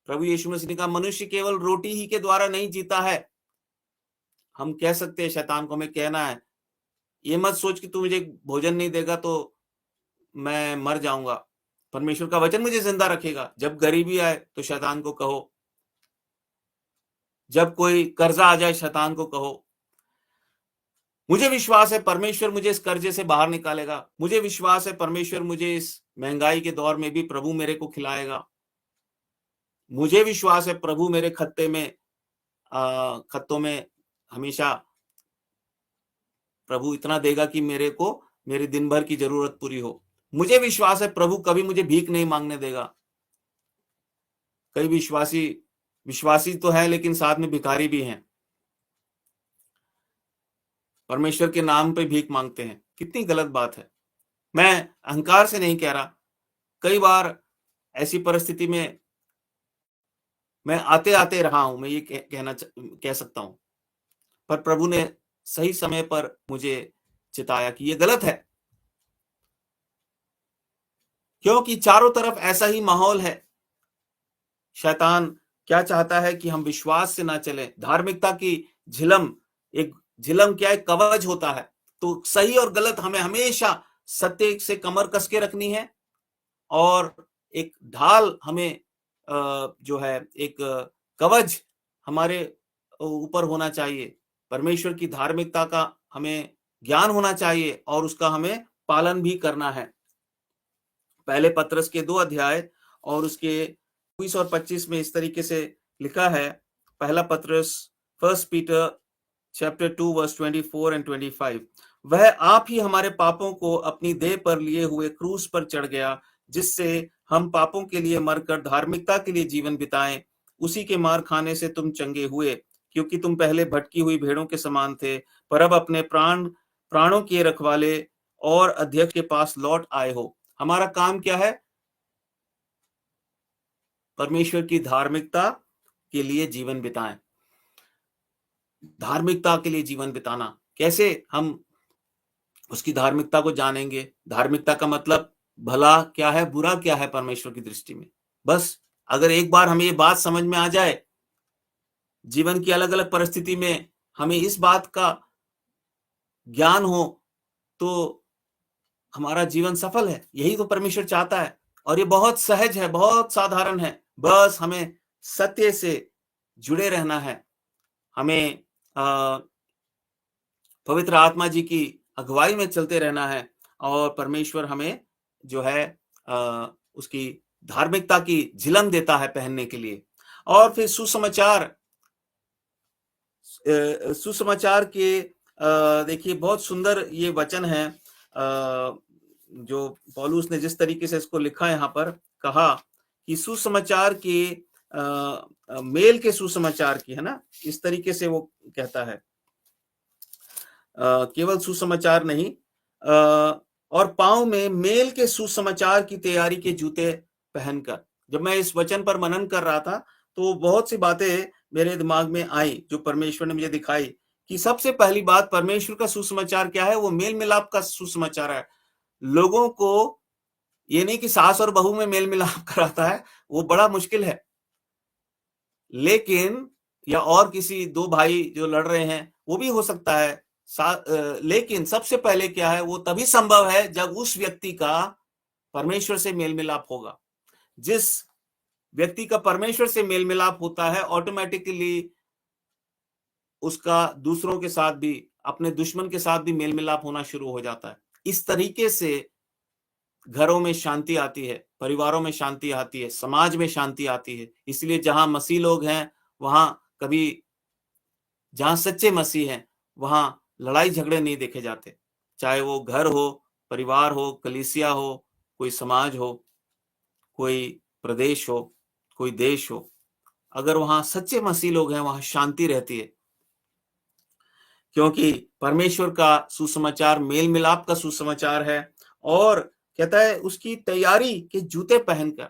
प्रभु यीशु मसीह ने कहा, मनुष्य केवल रोटी ही के द्वारा नहीं जीता है। हम कह सकते हैं शैतान को, हमें कहना है ये मत सोच कि तू मुझे भोजन नहीं देगा तो मैं मर जाऊंगा। परमेश्वर का वचन मुझे जिंदा रखेगा। जब गरीबी आए तो शैतान को कहो, जब कोई कर्जा आ जाए शैतान को कहो, मुझे विश्वास है परमेश्वर मुझे इस कर्जे से बाहर निकालेगा। मुझे विश्वास है परमेश्वर मुझे इस महंगाई के दौर में भी प्रभु मेरे को खिलाएगा। मुझे विश्वास है प्रभु मेरे खत्तों में हमेशा प्रभु इतना देगा कि मेरे को मेरे दिन भर की जरूरत पूरी हो। मुझे विश्वास है प्रभु कभी मुझे भीख नहीं मांगने देगा। कई विश्वासी तो है लेकिन साथ में भिखारी भी हैं, परमेश्वर के नाम पे भीख मांगते हैं। कितनी गलत बात है। मैं अहंकार से नहीं कह रहा, कई बार ऐसी परिस्थिति में मैं आते आते रहा हूं, मैं ये कह सकता हूं, पर प्रभु ने सही समय पर मुझे चिताया कि ये गलत है, क्योंकि चारों तरफ ऐसा ही माहौल है। शैतान क्या चाहता है कि हम विश्वास से ना चले। धार्मिकता की झिलम क्या एक कवच होता है। तो सही और गलत हमें हमेशा सत्य से कमर कस के रखनी है, और एक ढाल हमें जो है एक कवच हमारे ऊपर होना चाहिए। परमेश्वर की धार्मिकता का हमें ज्ञान होना चाहिए और उसका हमें पालन भी करना है। पहले पत्रस के 2 अध्याय और उसके 20 और 25 में इस तरीके से लिखा है। पहला पत्रस 1 पीटर चैप्टर 2 वर्स 24 एंड 25, वह आप ही हमारे पापों को अपनी देह पर लिए हुए क्रूस पर चढ़ गया, जिससे हम पापों के लिए मरकर धार्मिकता के लिए जीवन बिताएं। उसी के मार खाने से तुम चंगे हुए, क्योंकि तुम पहले भटकी हुई भेड़ों के समान थे, पर अब अपने प्राणों के रखवाले और अध्यक्ष के पास लौट आए हो। हमारा काम क्या है? परमेश्वर की धार्मिकता के लिए जीवन बिताएं। धार्मिकता के लिए जीवन बिताना, कैसे हम उसकी धार्मिकता को जानेंगे? धार्मिकता का मतलब भला क्या है, बुरा क्या है परमेश्वर की दृष्टि में। बस अगर एक बार हमें ये बात समझ में आ जाए, जीवन की अलग अलग परिस्थिति में हमें इस बात का ज्ञान हो, तो हमारा जीवन सफल है। यही तो परमेश्वर चाहता है, और ये बहुत सहज है, बहुत साधारण है। बस हमें सत्य से जुड़े रहना है, हमें पवित्र आत्मा जी की अगुवाई में चलते रहना है, और परमेश्वर हमें जो है उसकी धार्मिकता की झिलम देता है पहनने के लिए। और फिर सुसमाचार के देखिए बहुत सुंदर ये वचन है, जो पौलुस ने जिस तरीके से इसको लिखा यहाँ पर, कहा कि सुसमाचार के मेल के सुसमाचार की, है ना, इस तरीके से वो कहता है। केवल सुसमाचार नहीं, और पांव में मेल के सुसमाचार की तैयारी के जूते पहनकर। जब मैं इस वचन पर मनन कर रहा था तो बहुत सी बातें मेरे दिमाग में आई जो परमेश्वर ने मुझे दिखाई कि सबसे पहली बात, परमेश्वर का सुसमाचार क्या है? वो मेल मिलाप का सुसमाचार है। लोगों को ये नहीं कि सास और बहू में मेल मिलाप कराता है, वो बड़ा मुश्किल है, लेकिन या और किसी दो भाई जो लड़ रहे हैं वो भी हो सकता है, लेकिन सबसे पहले क्या है, वो तभी संभव है जब उस व्यक्ति का परमेश्वर से मेल मिलाप होगा। जिस व्यक्ति का परमेश्वर से मेल मिलाप होता है, ऑटोमेटिकली उसका दूसरों के साथ भी, अपने दुश्मन के साथ भी मेल मिलाप होना शुरू हो जाता है। इस तरीके से घरों में शांति आती है, परिवारों में शांति आती है, समाज में शांति आती है। इसलिए जहां मसीह लोग हैं, जहां सच्चे मसीह हैं, वहां लड़ाई झगड़े नहीं देखे जाते। चाहे वो घर हो, परिवार हो, कलीसिया हो, कोई समाज हो, कोई प्रदेश हो, कोई देश हो, अगर वहां सच्चे मसीह लोग हैं, वहां शांति रहती है, क्योंकि परमेश्वर का सुसमाचार मेल मिलाप का सुसमाचार है। और कहता है उसकी तैयारी के जूते पहनकर।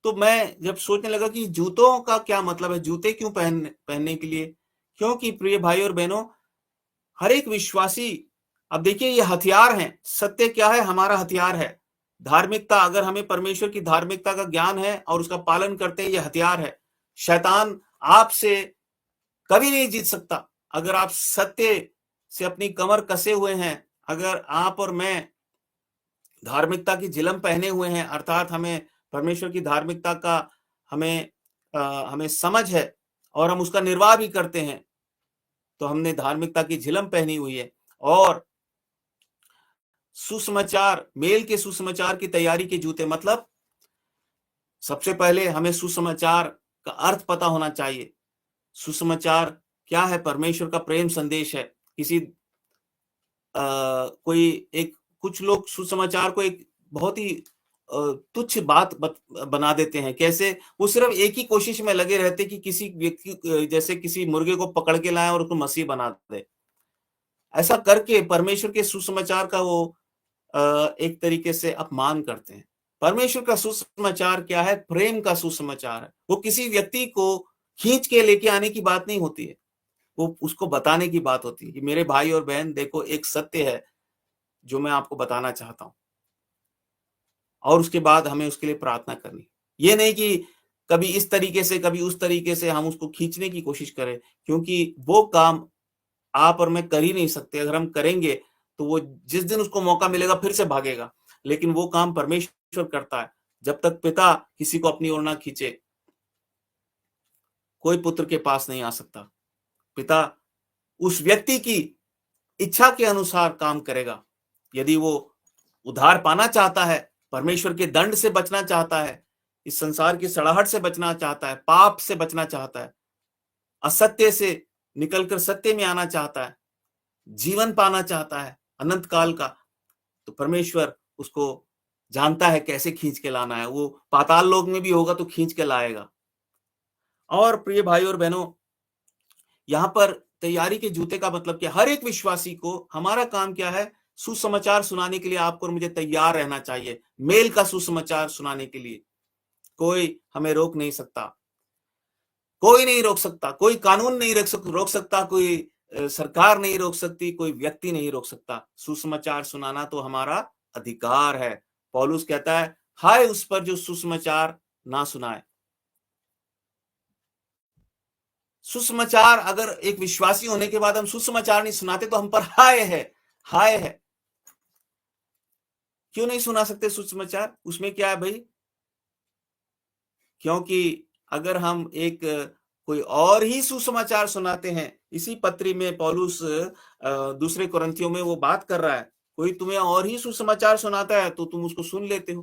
तो मैं जब सोचने लगा कि जूतों का क्या मतलब है, जूते क्यों पहनने के लिए? क्योंकि प्रिय भाई और बहनों, हर एक विश्वासी, अब देखिए ये हथियार हैं। सत्य क्या है? हमारा हथियार है। धार्मिकता, अगर हमें परमेश्वर की धार्मिकता का ज्ञान है और उसका पालन करते हैं, ये हथियार है। शैतान आपसे कभी नहीं जीत सकता अगर आप सत्य से अपनी कमर कसे हुए हैं, अगर आप और मैं धार्मिकता की झिलम पहने हुए हैं, अर्थात हमें परमेश्वर की धार्मिकता का हमें हमें समझ है और हम उसका निर्वाह भी करते हैं, तो हमने धार्मिकता की झिलम पहनी हुई है। और सुसमाचार, मेल के सुसमाचार की तैयारी के जूते, मतलब सबसे पहले हमें सुसमाचार का अर्थ पता होना चाहिए। सुसमाचार क्या है? परमेश्वर का प्रेम संदेश है। किसी कोई एक कुछ लोग सुसमाचार को एक बहुत ही तुच्छ बात बना देते हैं। कैसे? वो सिर्फ एक ही कोशिश में लगे रहते कि किसी व्यक्ति जैसे किसी मुर्गे को पकड़ के लाएं और उसको मसीह बना दे। ऐसा करके परमेश्वर के सुसमाचार का वो एक तरीके से अपमान करते हैं। परमेश्वर का सुसमाचार क्या है? प्रेम का सुसमाचार है। वो किसी व्यक्ति को खींच के लेके आने की बात नहीं होती है, वो उसको बताने की बात होती है कि मेरे भाई और बहन देखो, एक सत्य है जो मैं आपको बताना चाहता हूं, और उसके बाद हमें उसके लिए प्रार्थना करनी। ये नहीं कि कभी इस तरीके से कभी उस तरीके से हम उसको खींचने की कोशिश करें, क्योंकि वो काम आप और मैं कर ही नहीं सकते। अगर हम करेंगे तो वो जिस दिन उसको मौका मिलेगा फिर से भागेगा, लेकिन वो काम परमेश्वर करता है। जब तक पिता किसी को अपनी ओर ना खींचे, कोई पुत्र के पास नहीं आ सकता। पिता उस व्यक्ति की इच्छा के अनुसार काम करेगा। यदि वो उद्धार पाना चाहता है, परमेश्वर के दंड से बचना चाहता है, इस संसार की सड़ाहट से बचना चाहता है, पाप से बचना चाहता है, असत्य से निकलकर सत्य में आना चाहता है, जीवन पाना चाहता है अनंत काल का, तो परमेश्वर उसको जानता है कैसे खींच के लाना है। वो पाताल लोक में भी होगा तो खींच के लाएगा। और प्रिय भाई और बहनों, यहाँ पर तैयारी के जूते का मतलब क्या? हर एक विश्वासी को हमारा काम क्या है? सुसमाचार सुनाने के लिए आपको और मुझे तैयार रहना चाहिए। मेल का सुसमाचार सुनाने के लिए कोई हमें रोक नहीं सकता, कोई नहीं रोक सकता, कोई कानून नहीं रोक सकता, कोई सरकार नहीं रोक सकती, कोई व्यक्ति नहीं रोक सकता। सुसमाचार सुनाना तो हमारा अधिकार है। पौलुस कहता है, हाय उस पर जो सुसमाचार ना सुनाए। सुसमाचार, अगर एक विश्वासी होने के बाद हम सुसमाचार नहीं सुनाते तो हम पर हाय है, हाय है। क्यों नहीं सुना सकते सुसमाचार? उसमें क्या है भाई? क्योंकि अगर हम एक कोई और ही सुसमाचार सुनाते हैं, इसी पत्री में पौलुस दूसरे कुरिन्थियों में वो बात कर रहा है, कोई तुम्हें और ही सुसमाचार सुनाता है तो तुम उसको सुन लेते हो।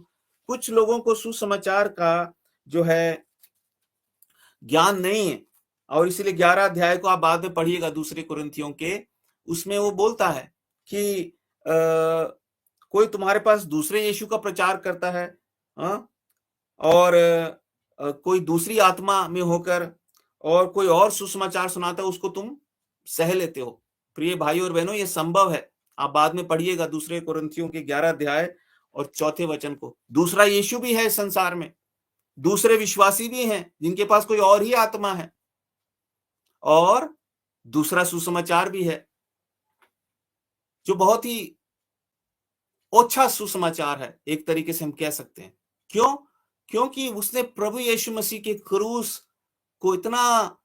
कुछ लोगों को सुसमाचार का जो है ज्ञान नहीं है, और इसीलिए 11 अध्याय को आप बाद में पढ़िएगा दूसरे कुरिन्थियों के, उसमें वो बोलता है कि कोई तुम्हारे पास दूसरे यीशु का प्रचार करता है, और कोई दूसरी आत्मा में होकर और कोई और सुसमाचार सुनाता है, उसको तुम सह लेते हो। प्रिय भाई और बहनों, ये संभव है। आप बाद में पढ़िएगा दूसरे कुरिन्थियों के 11 अध्याय और 4 वचन को। दूसरा यीशु भी है संसार में, दूसरे विश्वासी भी हैं जिनके पास कोई और ही आत्मा है, और दूसरा सुसमाचार भी है जो बहुत ही ओछा सुसमाचार है, एक तरीके से हम कह सकते हैं। क्यों? क्योंकि उसने प्रभु यीशु मसीह के क्रूस को इतना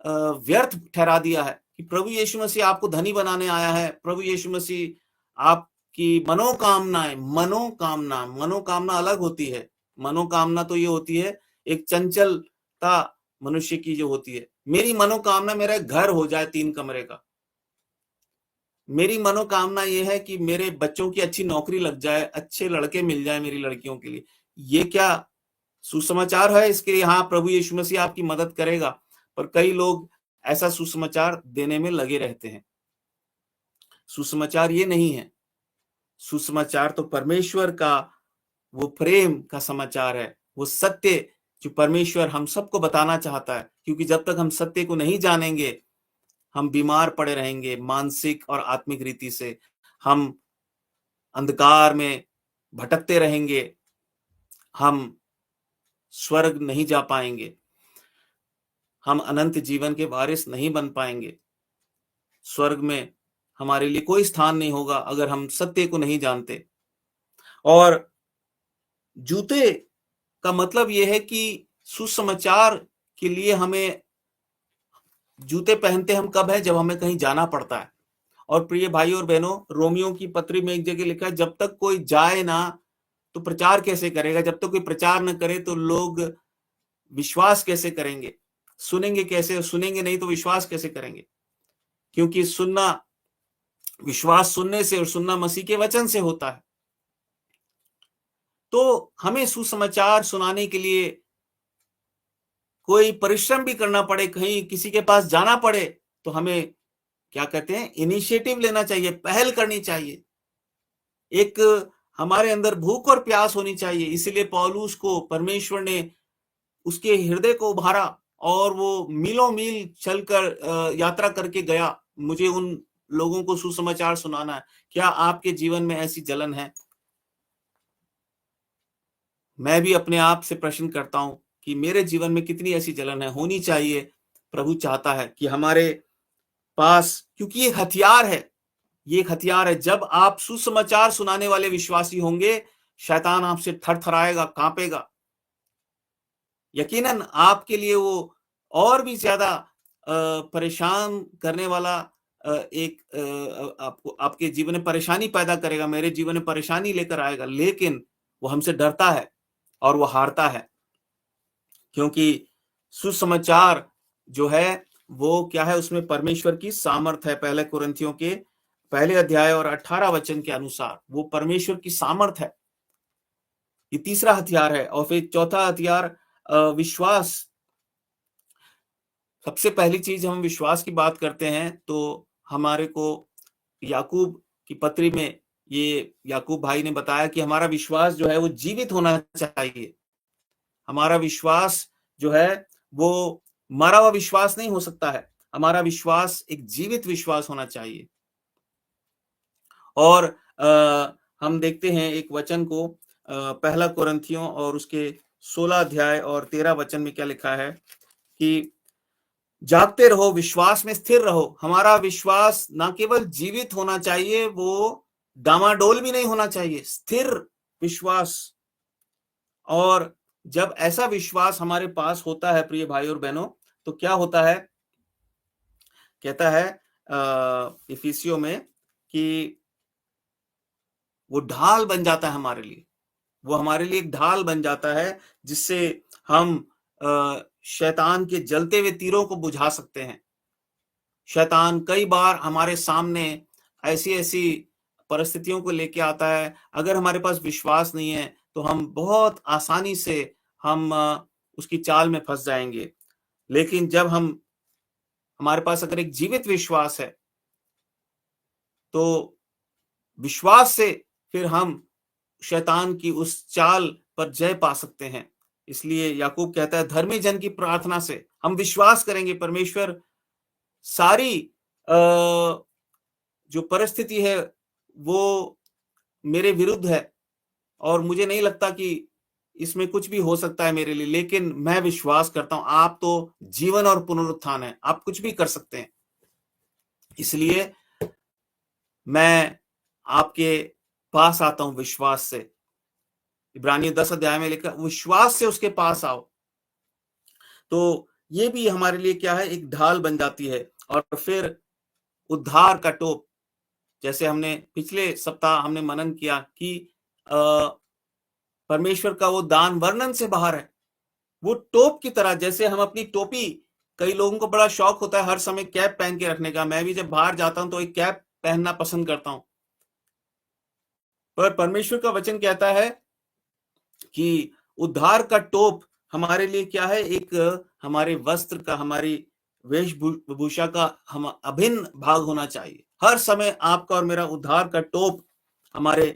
व्यर्थ ठहरा दिया है कि प्रभु यीशु मसीह आपको धनी बनाने आया है। प्रभु यीशु मसीह आपकी मनोकामना अलग होती है। मनोकामना तो ये होती है एक चंचलता मनुष्य की जो होती है। मेरी मनोकामना मेरा घर हो जाए 3 कमरे का। मेरी मनोकामना ये है कि मेरे बच्चों की अच्छी नौकरी लग जाए, अच्छे लड़के मिल जाए मेरी लड़कियों के लिए। ये क्या सुसमाचार है? इसके लिए हाँ, प्रभु यीशु मसीह आपकी मदद करेगा, पर कई लोग ऐसा सुसमाचार देने में लगे रहते हैं। सुसमाचार ये नहीं है। सुसमाचार तो परमेश्वर का वो प्रेम का समाचार है, वो सत्य जो परमेश्वर हम सबको बताना चाहता है। क्योंकि जब तक हम सत्य को नहीं जानेंगे, हम बीमार पड़े रहेंगे मानसिक और आत्मिक रीति से। हम अंधकार में भटकते रहेंगे, हम स्वर्ग नहीं जा पाएंगे, हम अनंत जीवन के वारिस नहीं बन पाएंगे। स्वर्ग में हमारे लिए कोई स्थान नहीं होगा अगर हम सत्य को नहीं जानते। और जूते का मतलब यह है कि सुसमाचार के लिए हमें जूते पहनते हम कब है? जब हमें कहीं जाना पड़ता है। और प्रिय भाई और बहनों, रोमियो की पत्री में एक जगह लिखा है, जब तक कोई जाए ना तो प्रचार कैसे करेगा? जब तक कोई प्रचार न करे तो लोग विश्वास कैसे करेंगे? सुनेंगे कैसे? सुनेंगे नहीं तो विश्वास कैसे करेंगे? क्योंकि विश्वास सुनने से और सुनना मसीह के वचन से होता है। तो हमें सुसमाचार सुनाने के लिए कोई परिश्रम भी करना पड़े, कहीं किसी के पास जाना पड़े, तो हमें क्या कहते हैं, इनिशिएटिव लेना चाहिए, पहल करनी चाहिए। एक हमारे अंदर भूख और प्यास होनी चाहिए। इसीलिए पौलुस को परमेश्वर ने उसके हृदय को उभारा और वो मीलों मील चलकर यात्रा करके गया, मुझे उन लोगों को सुसमाचार सुनाना है। क्या आपके जीवन में ऐसी जलन है? मैं भी अपने आप से प्रश्न करता हूं कि मेरे जीवन में कितनी ऐसी जलन है। होनी चाहिए। प्रभु चाहता है कि हमारे पास, क्योंकि ये हथियार है, ये एक हथियार है। जब आप सुसमाचार सुनाने वाले विश्वासी होंगे, शैतान आपसे थरथराएगा, कांपेगा। यकीनन आपके लिए वो और भी ज्यादा परेशान करने वाला एक आपको आपके जीवन में परेशानी पैदा करेगा, मेरे जीवन में परेशानी लेकर आएगा, लेकिन वो हमसे डरता है और वो हारता है। क्योंकि सुसमाचार जो है वो क्या है, उसमें परमेश्वर की सामर्थ है। पहले कुरिन्थियों के पहले अध्याय और 18 वचन के अनुसार वो परमेश्वर की सामर्थ है। ये तीसरा हथियार है। और फिर चौथा हथियार विश्वास। सबसे पहली चीज, हम विश्वास की बात करते हैं तो हमारे को याकूब की पत्री में ये याकूब भाई ने बताया कि हमारा विश्वास जो है वो जीवित होना चाहिए। हमारा विश्वास जो है वो मरा हुआ विश्वास नहीं हो सकता है। हमारा विश्वास एक जीवित विश्वास होना चाहिए। और हम देखते हैं एक वचन को, पहला कुरिन्थियों और उसके 16 अध्याय और 13 वचन में क्या लिखा है कि जागते रहो, विश्वास में स्थिर रहो। हमारा विश्वास ना केवल जीवित होना चाहिए, वो डामाडोल भी नहीं होना चाहिए, स्थिर विश्वास। और जब ऐसा विश्वास हमारे पास होता है प्रिय भाई और बहनों, तो क्या होता है, कहता है इफिसियों में कि वो ढाल बन जाता है हमारे लिए। वो हमारे लिए एक ढाल बन जाता है जिससे हम शैतान के जलते हुए तीरों को बुझा सकते हैं। शैतान कई बार हमारे सामने ऐसी ऐसी परिस्थितियों को लेके आता है, अगर हमारे पास विश्वास नहीं है तो हम बहुत आसानी से हम उसकी चाल में फंस जाएंगे। लेकिन जब हमारे पास अगर एक जीवित विश्वास है तो विश्वास से फिर हम शैतान की उस चाल पर जय पा सकते हैं। इसलिए याकूब कहता है, धर्मी जन की प्रार्थना से हम विश्वास करेंगे परमेश्वर सारी जो परिस्थिति है वो मेरे विरुद्ध है और मुझे नहीं लगता कि इसमें कुछ भी हो सकता है मेरे लिए, लेकिन मैं विश्वास करता हूं आप तो जीवन और पुनरुत्थान है, आप कुछ भी कर सकते हैं। इसलिए मैं आपके पास आता हूं विश्वास से। इब्रानियों 10 अध्याय में लिखा, विश्वास से उसके पास आओ। तो ये भी हमारे लिए क्या है, एक ढाल बन जाती है। और फिर उद्धार का टोप, जैसे हमने पिछले सप्ताह हमने मनन किया कि परमेश्वर का वो दान वर्णन से बाहर है। वो टोप की तरह, जैसे हम अपनी टोपी, कई लोगों को बड़ा शौक होता है हर समय कैप पहन के रखने का। मैं भी जब बाहर जाता हूं तो एक कैप पहनना पसंद करता हूं। पर परमेश्वर का वचन कहता है कि उद्धार का टोप हमारे लिए क्या है, एक हमारे वस्त्र का, हमारी वेशभूषा का हम अभिन्न भाग होना चाहिए। हर समय आपका और मेरा उद्धार का टोप हमारे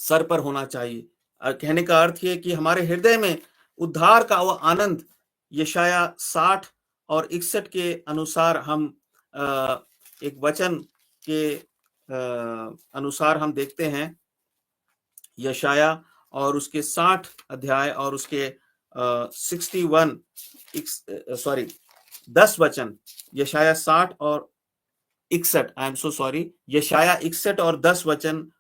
सर पर होना चाहिए। कहने का अर्थ ये कि हमारे हृदय में उद्धार का वो आनंद, यशाया 60 और 61 के अनुसार हम एक वचन के अनुसार हम देखते हैं, यशाया और उसके 60 अध्याय और उसके 10 वचन, यशाया 60 और 61, आई एम सो सॉरी, यशाया 61 और 10 वचन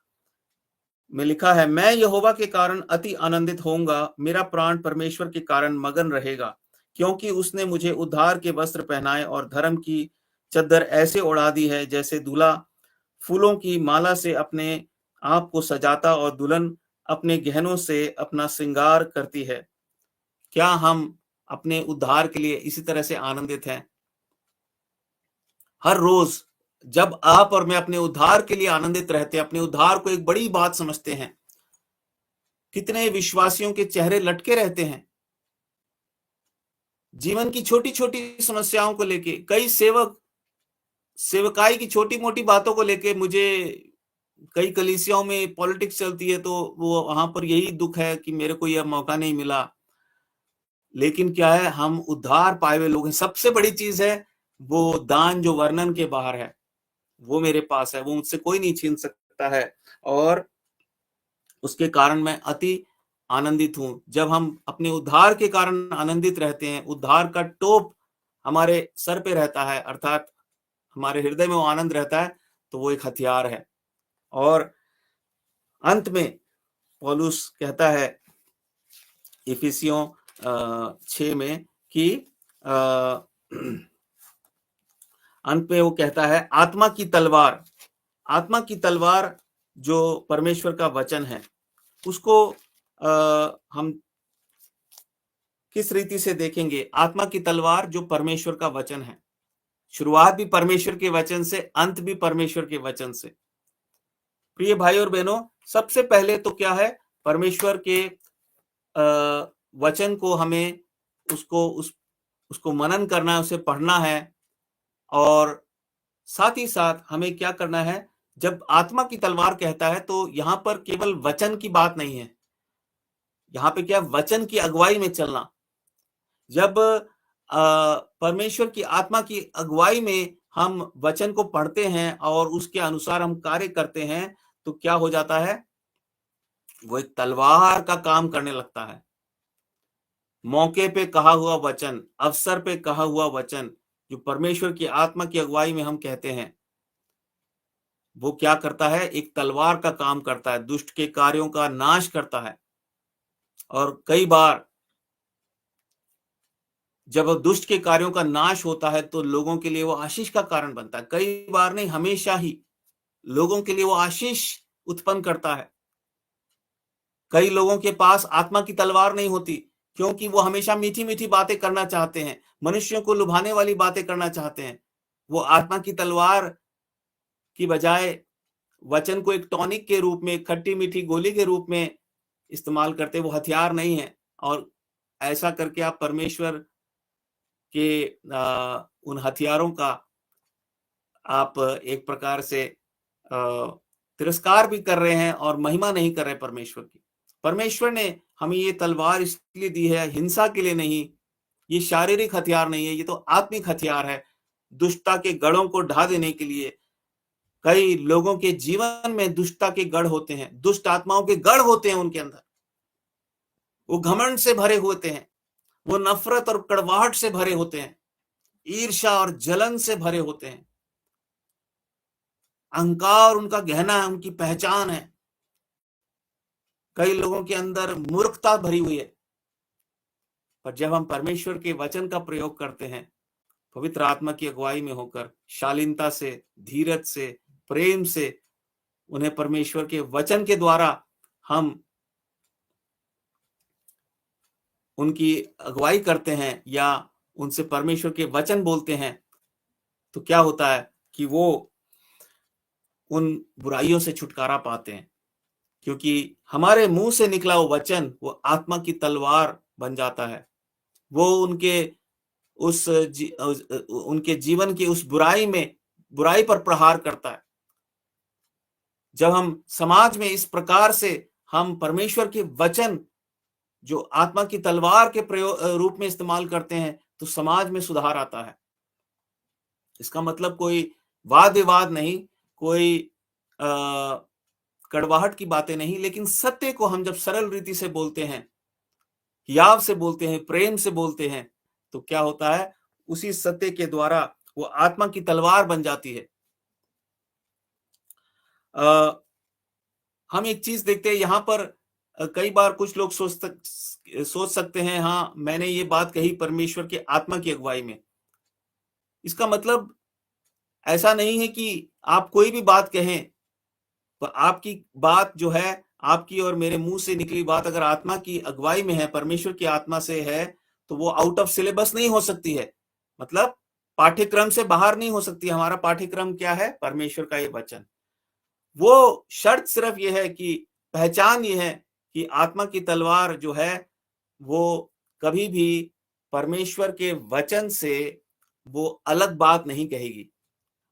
में लिखा है, मैं यहोवा के कारण अति आनंदित होऊंगा, मेरा प्राण परमेश्वर के कारण मगन रहेगा, क्योंकि उसने मुझे उद्धार के वस्त्र पहनाए और धर्म की चद्दर ऐसे उड़ा दी है जैसे दूल्हा फूलों की माला से अपने आप को सजाता और दुल्हन अपने गहनों से अपना श्रृंगार करती है। क्या हम अपने उद्धार के लिए इसी तरह से आनंदित हैं? हर रोज जब आप और मैं अपने उद्धार के लिए आनंदित रहते हैं, अपने उद्धार को एक बड़ी बात समझते हैं, कितने विश्वासियों के चेहरे लटके रहते हैं। जीवन की छोटी-छोटी समस्याओं को लेके कई सेवकाई की छोटी-मोटी बातों को लेके मुझे कई कलीसियाओं में पॉलिटिक्स चलती है तो वो वहां पर यही दुख है कि मेरे को यह मौका नहीं मिला। लेकिन क्या है, हम उद्धार पाए हुए लोग हैं। सबसे बड़ी चीज है वो दान जो वर्णन के बाहर है, वो मेरे पास है, वो मुझसे कोई नहीं छीन सकता है और उसके कारण मैं अति आनंदित हूं। जब हम अपने उद्धार के कारण आनंदित रहते हैं, उद्धार का टोप हमारे सर पे रहता है, अर्थात हमारे हृदय में वो आनंद रहता है, तो वो एक हथियार है। और अंत में पौलुस कहता है इफिसियों 6 में कि अंत में वो कहता है आत्मा की तलवार जो परमेश्वर का वचन है, उसको हम किस रीति से देखेंगे? आत्मा की तलवार जो परमेश्वर का वचन है, शुरुआत भी परमेश्वर के वचन से, अंत भी परमेश्वर के वचन से। प्रिय भाई और बहनों, सबसे पहले तो क्या है, परमेश्वर के वचन को हमें उसको मनन करना है, उसे पढ़ना है और साथ ही साथ हमें क्या करना है, जब आत्मा की तलवार कहता है तो यहां पर केवल वचन की बात नहीं है, यहां पे क्या, वचन की अगुवाई में चलना। जब परमेश्वर की आत्मा की अगुवाई में हम वचन को पढ़ते हैं और उसके अनुसार हम कार्य करते हैं तो क्या हो जाता है, वो एक तलवार का काम करने लगता है। मौके पे कहा हुआ वचन, अवसर पे कहा हुआ वचन जो परमेश्वर की आत्मा की अगुवाई में हम कहते हैं, वो क्या करता है, एक तलवार का काम करता है, दुष्ट के कार्यों का नाश करता है। और कई बार जब दुष्ट के कार्यों का नाश होता है तो लोगों के लिए वो आशीष का कारण बनता है। कई बार नहीं, हमेशा ही लोगों के लिए वो आशीष उत्पन्न करता है। कई लोगों के पास आत्मा की तलवार नहीं होती क्योंकि वो हमेशा मीठी-मीठी बातें करना चाहते हैं, मनुष्यों को लुभाने वाली बातें करना चाहते हैं। वो आत्मा की तलवार की बजाय वचन को एक टॉनिक के रूप में, खट्टी-मीठी गोली के रूप में इस्तेमाल करते, वो हथियार नहीं है। और ऐसा करके आप परमेश्वर के उन हथियारों का आप एक प्रकार से तिरस्कार भी कर रहे हैं और महिमा नहीं कर रहे परमेश्वर की। परमेश्वर ने हमें ये तलवार इसलिए दी है, हिंसा के लिए नहीं, ये शारीरिक हथियार नहीं है, ये तो आत्मिक हथियार है, दुष्टता के गढ़ों को ढा देने के लिए। कई लोगों के जीवन में दुष्टता के गढ़ होते हैं, दुष्ट आत्माओं के गढ़ होते हैं उनके अंदर। वो घमंड से भरे होते हैं, वो नफरत और कड़वाहट से भरे होते हैं, ईर्ष्या और जलन से भरे होते हैं। अहंकार उनका गहना है, उनकी पहचान है। कई लोगों के अंदर मूर्खता भरी हुई है। पर जब हम परमेश्वर के वचन का प्रयोग करते हैं, पवित्र आत्मा की अगुवाई में होकर, शालीनता से, धीरज से, प्रेम से उन्हें परमेश्वर के वचन के द्वारा हम उनकी अगुवाई करते हैं या उनसे परमेश्वर के वचन बोलते हैं, तो क्या होता है कि वो उन बुराइयों से छुटकारा पाते हैं। क्योंकि हमारे मुंह से निकला वो वचन वो आत्मा की तलवार बन जाता है। वो उनके जीवन की उस बुराई पर प्रहार करता है। जब हम समाज में इस प्रकार से हम परमेश्वर के वचन जो आत्मा की तलवार के रूप में इस्तेमाल करते हैं तो समाज में सुधार आता है। इसका मतलब कोई वाद विवाद नहीं, कोई कड़वाहट की बातें नहीं, लेकिन सत्य को हम जब सरल रीति से बोलते हैं, याव से बोलते हैं, प्रेम से बोलते हैं, तो क्या होता है, उसी सत्य के द्वारा वो आत्मा की तलवार बन जाती है। हम एक चीज देखते हैं यहाँ पर, कई बार कुछ लोग सोच सकते हैं, हाँ मैंने ये बात कही परमेश्वर के आत्मा की अगुवाई में, इसका मतलब ऐसा नहीं है कि आप कोई भी बात कहें, तो आपकी बात जो है, आपकी और मेरे मुंह से निकली बात अगर आत्मा की अगुवाई में है, परमेश्वर की आत्मा से है, तो वो आउट ऑफ सिलेबस नहीं हो सकती है। मतलब पाठ्यक्रम से बाहर नहीं हो सकती। हमारा पाठ्यक्रम क्या है? परमेश्वर का ये वचन। वो शर्त सिर्फ ये है कि पहचान ये है कि आत्मा की तलवार जो है, वो कभी भी परमेश्वर के वचन से वो अलग बात नहीं कहेगी।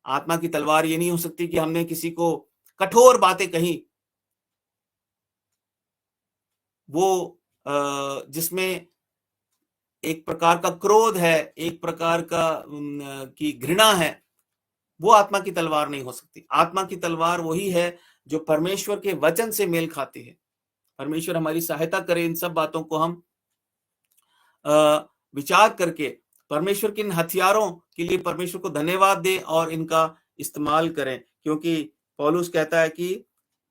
आत्मा की तलवार ये नहीं हो सकती कि हमने किसी को कठोर बातें कही, वो जिसमें एक प्रकार का क्रोध है, एक प्रकार का की घृणा है, वो आत्मा की तलवार नहीं हो सकती। आत्मा की तलवार वही है जो परमेश्वर के वचन से मेल खाती है। परमेश्वर हमारी सहायता करे इन सब बातों को हम विचार करके परमेश्वर के इन हथियारों के लिए परमेश्वर को धन्यवाद दें और इनका इस्तेमाल करें, क्योंकि पौलुस कहता है कि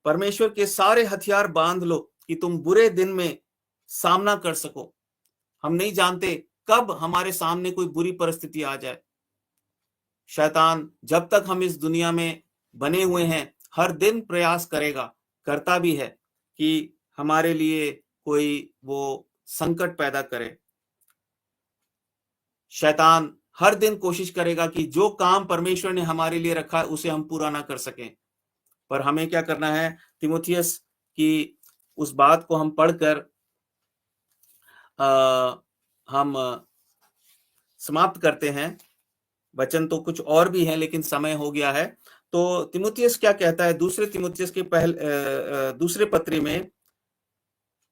परमेश्वर के सारे हथियार बांध लो कि तुम बुरे दिन में सामना कर सको। हम नहीं जानते कब हमारे सामने कोई बुरी परिस्थिति आ जाए। शैतान जब तक हम इस दुनिया में बने हुए हैं, हर दिन प्रयास करेगा, करता भी है कि हमारे लिए कोई वो संकट पैदा करे। शैतान हर दिन कोशिश करेगा कि जो काम परमेश्वर ने हमारे लिए रखा है उसे हम पूरा ना कर सकें। पर हमें क्या करना है? तीमुथियुस की उस बात को हम पढ़कर हम समाप्त करते हैं। वचन तो कुछ और भी हैं, लेकिन समय हो गया है। तो तीमुथियुस क्या कहता है? दूसरे तीमुथियुस के दूसरे पत्री में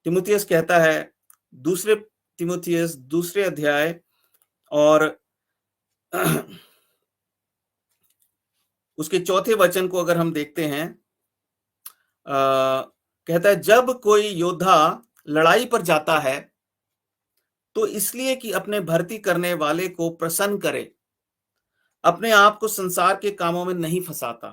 तीमुथियुस कहता है, दूसरे तीमुथियुस दूसरे अध्याय और उसके चौथे वचन को अगर हम देखते हैं, कहता है जब कोई योद्धा लड़ाई पर जाता है तो इसलिए कि अपने भर्ती करने वाले को प्रसन्न करे, अपने आप को संसार के कामों में नहीं फंसाता।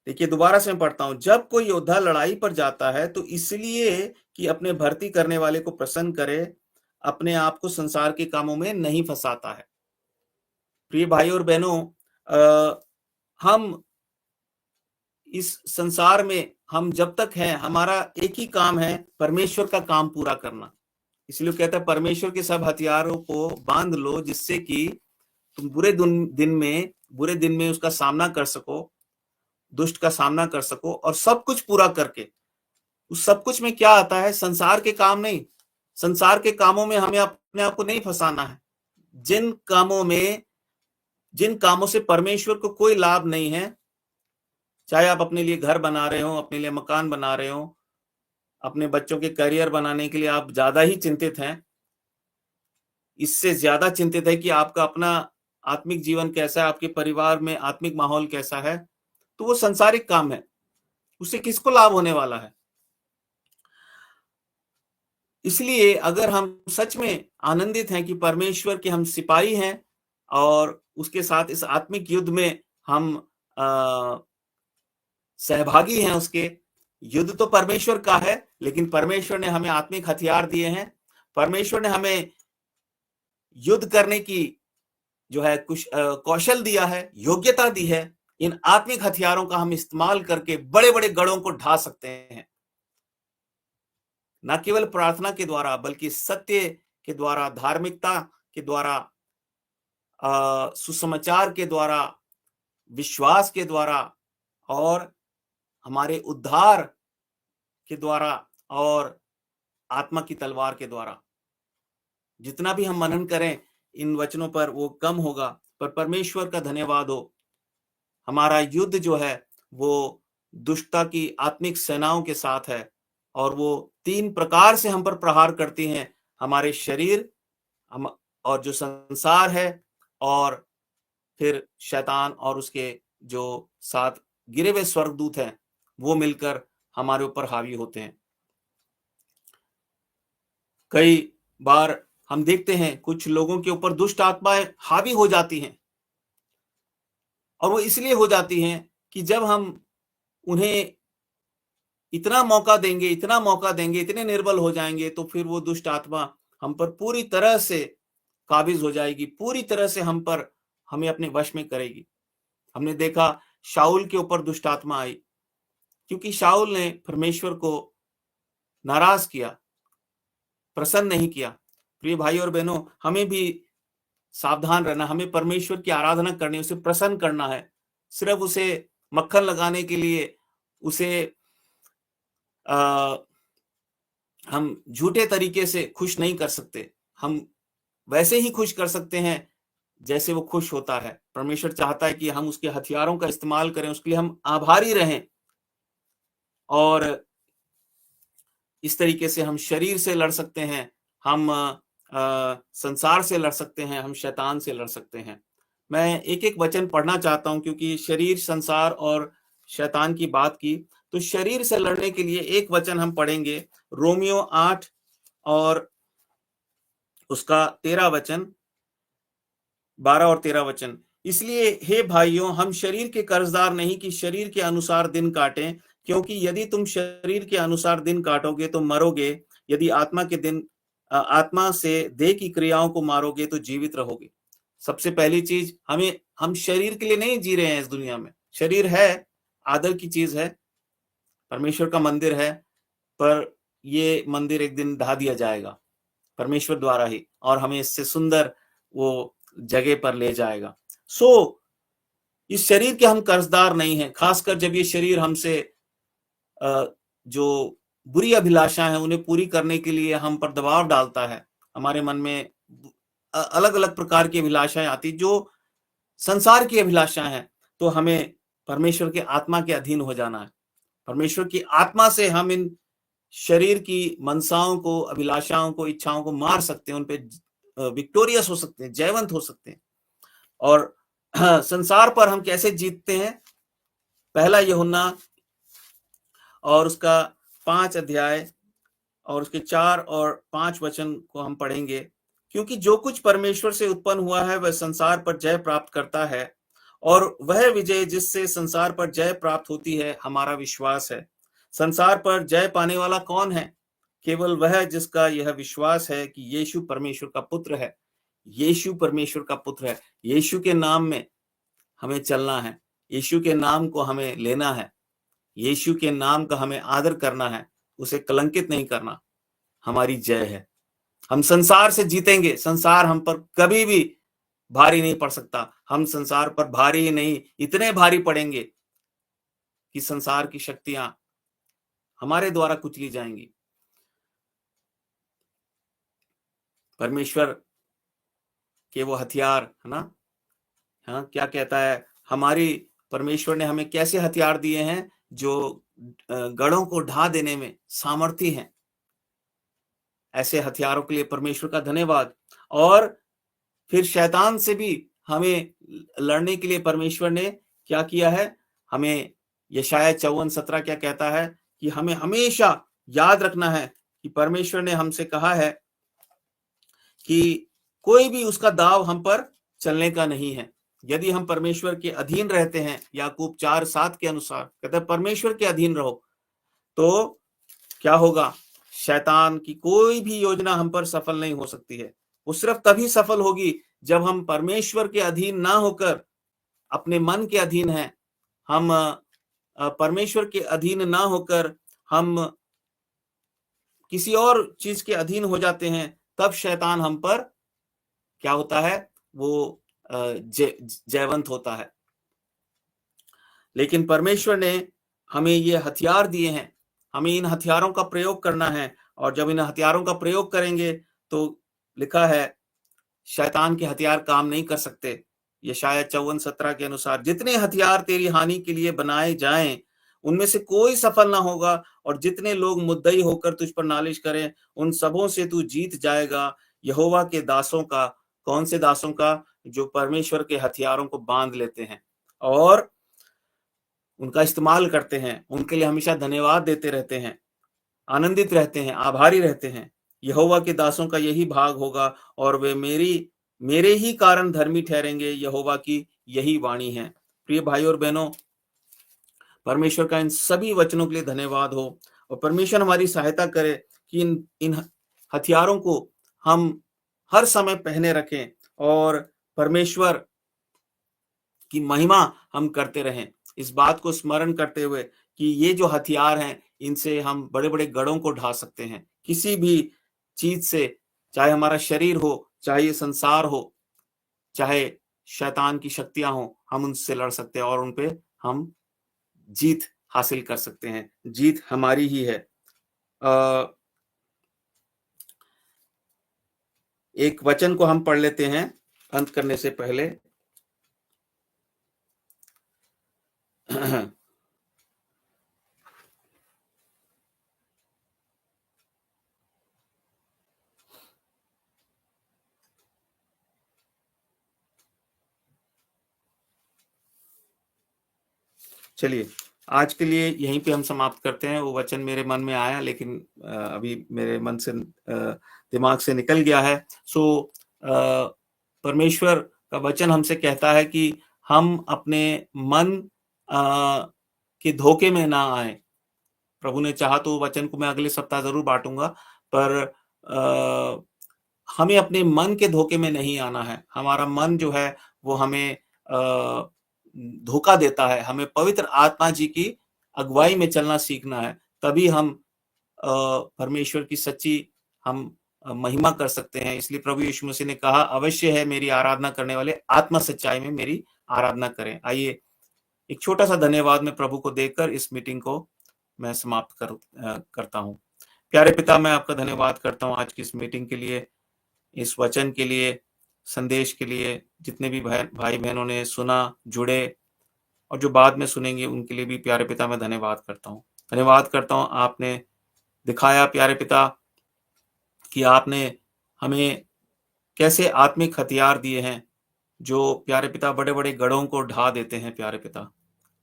देखिए दोबारा से मैं पढ़ता हूं, जब कोई योद्धा लड़ाई पर जाता है तो इसलिए कि अपने भर्ती करने वाले को प्रसन्न करे, अपने आप को संसार के कामों में नहीं फंसाता है। प्रिय भाई और बहनों, हम इस संसार में हम जब तक हैं, हमारा एक ही काम है, परमेश्वर का काम पूरा करना। इसलिए कहता है परमेश्वर के सब हथियारों को बांध लो, जिससे कि तुम बुरे दिन में उसका सामना कर सको, दुष्ट का सामना कर सको, और सब कुछ पूरा करके। उस सब कुछ में क्या आता है? संसार के काम नहीं। संसार के कामों में हमें अपने आप को नहीं फंसाना है। जिन कामों से परमेश्वर को कोई लाभ नहीं है, चाहे आप अपने लिए घर बना रहे हो, अपने लिए मकान बना रहे हो, अपने बच्चों के करियर बनाने के लिए आप ज्यादा ही चिंतित हैं, इससे ज्यादा चिंतित है कि आपका अपना आत्मिक जीवन कैसा है, आपके परिवार में आत्मिक माहौल कैसा है, तो वो संसारिक काम है, उससे किसको लाभ होने वाला है? इसलिए अगर हम सच में आनंदित हैं कि परमेश्वर के हम सिपाही हैं और उसके साथ इस आत्मिक युद्ध में हम सहभागी हैं, उसके युद्ध तो परमेश्वर का है, लेकिन परमेश्वर ने हमें आत्मिक हथियार दिए हैं। परमेश्वर ने हमें युद्ध करने की जो है कुछ कौशल दिया है, योग्यता दी है। इन आत्मिक हथियारों का हम इस्तेमाल करके बड़े बड़े गढ़ों को ढा सकते हैं, न केवल प्रार्थना के द्वारा बल्कि सत्य के द्वारा, धार्मिकता के द्वारा, सुसमाचार के द्वारा, विश्वास के द्वारा और हमारे उद्धार के द्वारा और आत्मा की तलवार के द्वारा। जितना भी हम मनन करें इन वचनों पर वो कम होगा, पर परमेश्वर का धन्यवाद हो, हमारा युद्ध जो है वो दुष्टता की आत्मिक सेनाओं के साथ है, और वो 3 प्रकार से हम पर प्रहार करती हैं, हमारे शरीर, हम और जो संसार है, और फिर शैतान और उसके जो साथ गिरे हुए स्वर्गदूत हैं, वो मिलकर हमारे ऊपर हावी होते हैं। कई बार हम देखते हैं कुछ लोगों के ऊपर दुष्ट आत्माएं हावी हो जाती हैं, और वो इसलिए हो जाती हैं कि जब हम उन्हें इतना मौका देंगे, इतने निर्बल हो जाएंगे, तो फिर वो दुष्ट आत्मा हम पर पूरी तरह से काबिज हो जाएगी, पूरी तरह से हम पर हमें अपने वश में करेगी। हमने देखा शाऊल के ऊपर दुष्ट आत्मा आई, क्योंकि शाऊल ने परमेश्वर को नाराज किया, प्रसन्न नहीं किया। प्रिय भाई और बहनों, हमें भी सावधान रहना, हमें परमेश्वर की आराधना करनी, उसे प्रसन्न करना है। सिर्फ उसे मक्खन लगाने के लिए उसे हम झूठे तरीके से खुश नहीं कर सकते। हम वैसे ही खुश कर सकते हैं जैसे वो खुश होता है। परमेश्वर चाहता है कि हम उसके हथियारों का इस्तेमाल करें, उसके लिए हम आभारी रहें, और इस तरीके से हम शरीर से लड़ सकते हैं, हम संसार से लड़ सकते हैं, हम शैतान से लड़ सकते हैं। मैं एक-एक वचन पढ़ना चाहता हूं, क्योंकि शरीर, संसार और शैतान की बात की, तो शरीर से लड़ने के लिए एक वचन हम पढ़ेंगे, रोमियो 8 और उसका 13 वचन, 12 और 13 वचन। इसलिए हे भाइयों, हम शरीर के कर्जदार नहीं कि शरीर के अनुसार दिन काटें, क्योंकि यदि तुम शरीर के अनुसार दिन काटोगे तो मरोगे, यदि आत्मा से देह की क्रियाओं को मारोगे तो जीवित रहोगे। सबसे पहली चीज, हम शरीर के लिए नहीं जी रहे हैं इस दुनिया में। शरीर है, आदर की चीज है, परमेश्वर का मंदिर है, पर ये मंदिर एक दिन ढा दिया जाएगा परमेश्वर द्वारा ही, और हमें इससे सुंदर वो जगह पर ले जाएगा। इस शरीर के हम कर्जदार नहीं हैं, खासकर जब ये शरीर हमसे जो बुरी अभिलाषाएं हैं उन्हें पूरी करने के लिए हम पर दबाव डालता है। हमारे मन में अलग अलग प्रकार की अभिलाषाएं आती, जो संसार की अभिलाषाएं हैं, तो हमें परमेश्वर के आत्मा के अधीन हो जाना है। परमेश्वर की आत्मा से हम इन शरीर की मनसाओं को, अभिलाषाओं को, इच्छाओं को मार सकते हैं, उन पे विक्टोरियस हो सकते हैं, जयवंत हो सकते हैं। और संसार पर हम कैसे जीतते हैं? पहला यूहन्ना और उसका 5 अध्याय और उसके 4 और 5 वचन को हम पढ़ेंगे। क्योंकि जो कुछ परमेश्वर से उत्पन्न हुआ है वह संसार पर जय प्राप्त करता है, और वह विजय जिससे संसार पर जय प्राप्त होती है हमारा विश्वास है। संसार पर जय पाने वाला कौन है? केवल वह जिसका यह विश्वास है कि यीशु परमेश्वर का पुत्र है। यीशु परमेश्वर का पुत्र है। यीशु के नाम में हमें चलना है, यीशु के नाम को हमें लेना है, यीशु के नाम का हमें आदर करना है, उसे कलंकित नहीं करना। हमारी जय है। हम संसार से जीतेंगे, संसार हम पर कभी भी भारी नहीं पड़ सकता। हम संसार पर भारी ही नहीं, इतने भारी पड़ेंगे कि संसार की शक्तियां हमारे द्वारा कुचली जाएंगी। परमेश्वर के वो हथियार है ना, हाँ, क्या कहता है, हमारी परमेश्वर ने हमें कैसे हथियार दिए हैं जो गढ़ों को ढा देने में सामर्थी हैं। ऐसे हथियारों के लिए परमेश्वर का धन्यवाद। और फिर शैतान से भी हमें लड़ने के लिए परमेश्वर ने क्या किया है? हमें यशाया 54:17 क्या कहता है कि हमें हमेशा याद रखना है कि परमेश्वर ने हमसे कहा है कि कोई भी उसका दाव हम पर चलने का नहीं है। यदि हम परमेश्वर के अधीन रहते हैं, याकूब 4:7 के अनुसार कहता है परमेश्वर के अधीन रहो, तो क्या होगा? शैतान की कोई भी योजना हम पर सफल नहीं हो सकती है। वो सिर्फ तभी सफल होगी जब हम परमेश्वर के अधीन ना होकर अपने मन के अधीन हैं। हम परमेश्वर के अधीन ना होकर हम किसी और चीज के अधीन हो जाते हैं, तब शैतान हम पर क्या होता है? वो जयवंत होता है। लेकिन परमेश्वर ने हमें ये हथियार दिए हैं, हमें इन हथियारों का प्रयोग करना है, और जब इन हथियारों का प्रयोग करेंगे तो लिखा है शैतान के हथियार काम नहीं कर सकते। यशाया 54:17 के अनुसार जितने हथियार तेरी हानि के लिए बनाए जाएं उनमें से कोई सफल ना होगा, और जितने लोग मुद्दई होकर तुझ पर नालिश करें उन सबों से तू जीत जाएगा। यहोवा के दासों का, कौन से दासों का? जो परमेश्वर के हथियारों को बांध लेते हैं और उनका इस्तेमाल करते हैं, उनके लिए हमेशा धन्यवाद देते रहते हैं, आनंदित रहते हैं, आभारी रहते हैं। यहोवा के दासों का यही भाग होगा, और वे मेरे ही कारण धर्मी ठहरेंगे। यहोवा की यही वाणी है। प्रिय भाई और बहनों, परमेश्वर का इन सभी वचनों के लिए धन्यवाद हो, और परमेश्वर हमारी सहायता करे कि इन हथियारों को हम हर समय पहने रखें, और परमेश्वर की महिमा हम करते रहें। इस बात को स्मरण करते हुए कि ये जो हथियार हैं, इनसे हम बड़े-बड़े गढ़ों को ढा सकते हैं। किसी भी चीज़ से, चाहे हमारा शरीर हो, चाहे ये संसार हो, चाहे शैतान की शक्तियाँ हों, हम उनसे लड़ सकते हैं और उन पे हम जीत हासिल कर सकते हैं। जीत हमारी ही है। एक वचन को हम पढ़ लेते हैं अंत करने से पहले। चलिए, आज के लिए यहीं पे हम समाप्त करते हैं। वो वचन मेरे मन में आया, लेकिन अभी मेरे मन से दिमाग से निकल गया है। परमेश्वर का वचन हमसे कहता है कि हम अपने मन के धोखे में ना आएँ। प्रभु ने चाहा तो वचन को मैं अगले सप्ताह ज़रूर बाँटूँगा, पर हमें अपने मन के धोखे में नहीं आना है। हमारा मन जो है वो हमें धोखा देता है। हमें पवित्र आत्मा जी की अगुवाई में चलना सीखना है। तभी हम परमेश्वर की सच्ची हम महिमा कर सकते हैं। इसलिए प्रभु यीशु मसीह ने कहा, अवश्य है मेरी आराधना करने वाले आत्मा सच्चाई में मेरी आराधना करें। आइए एक छोटा-सा धन्यवाद मैं प्रभु को देकर इस मीटिंग को मैं समाप्त करता हूँ। प्यारे पिता, मैं आपका धन्यवाद करता हूँ आज की इस मीटिंग के लिए, इस वचन के लिए, संदेश के लिए। जितने भी भाई-बहनों ने सुना, जुड़े और जो बाद में सुनेंगे, उनके लिए भी प्यारे पिता मैं धन्यवाद करता हूँ। धन्यवाद करता हूँ, आपने दिखाया प्यारे पिता कि आपने हमें कैसे आत्मिक हथियार दिए हैं, जो प्यारे पिता बड़े-बड़े गढ़ों को ढा देते हैं प्यारे पिता।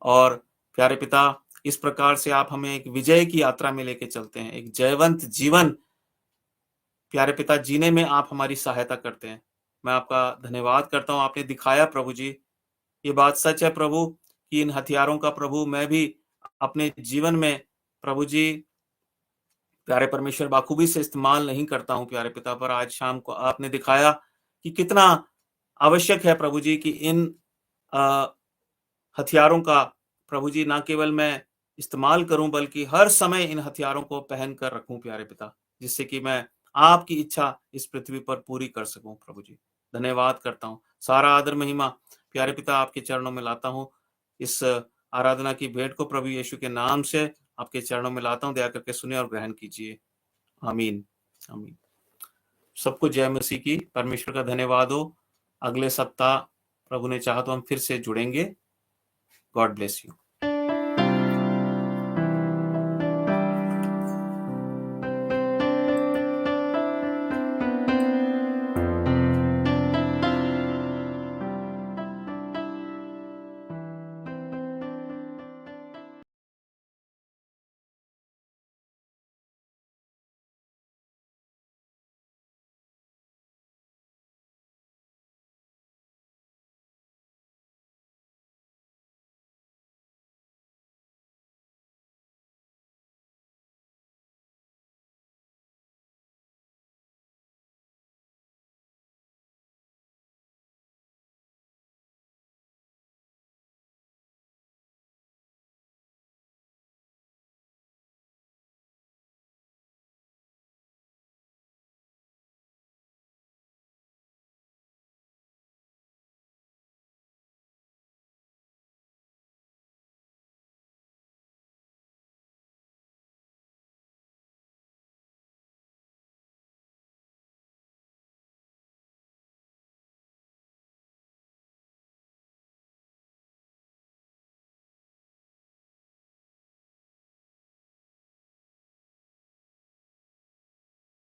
और प्यारे पिता, इस प्रकार से आप हमें एक विजय की यात्रा में लेके चलते हैं। एक जयवंत जीवन प्यारे पिता जीने में आप हमारी सहायता करते हैं। मैं आपका धन्यवाद करता हूँ, आपने दिखाया प्रभु जी, ये बात सच है प्रभु कि इन हथियारों का प्रभु मैं भी अपने जीवन में प्रभु जी प्यारे परमेश्वर बाखूबी से इस्तेमाल नहीं करता हूँ प्यारे पिता, पर आज शाम को आपने दिखाया कि कितना आवश्यक है प्रभु जी कि इन अ, हथियारों का प्रभु जी ना केवल मैं इस्तेमाल करूं, बल्कि हर समय इन हथियारों को पहन कर रखूं प्यारे पिता, जिससे कि मैं आपकी इच्छा इस पृथ्वी पर पूरी कर सकूं प्रभु जी। धन्यवाद करता हूं, सारा आदर महिमा प्यारे पिता आपके चरणों में लाता हूं। इस आराधना की भेंट को प्रभु यीशु के नाम से आपके चरणों में लाता हूं, दया करके सुने और ग्रहण कीजिए। आमीन। आमीन। सबको जय मसीह की। परमेश्वर का धन्यवाद हो। अगले सप्ताह प्रभु ने चाहा तो हम फिर से जुड़ेंगे। God bless you.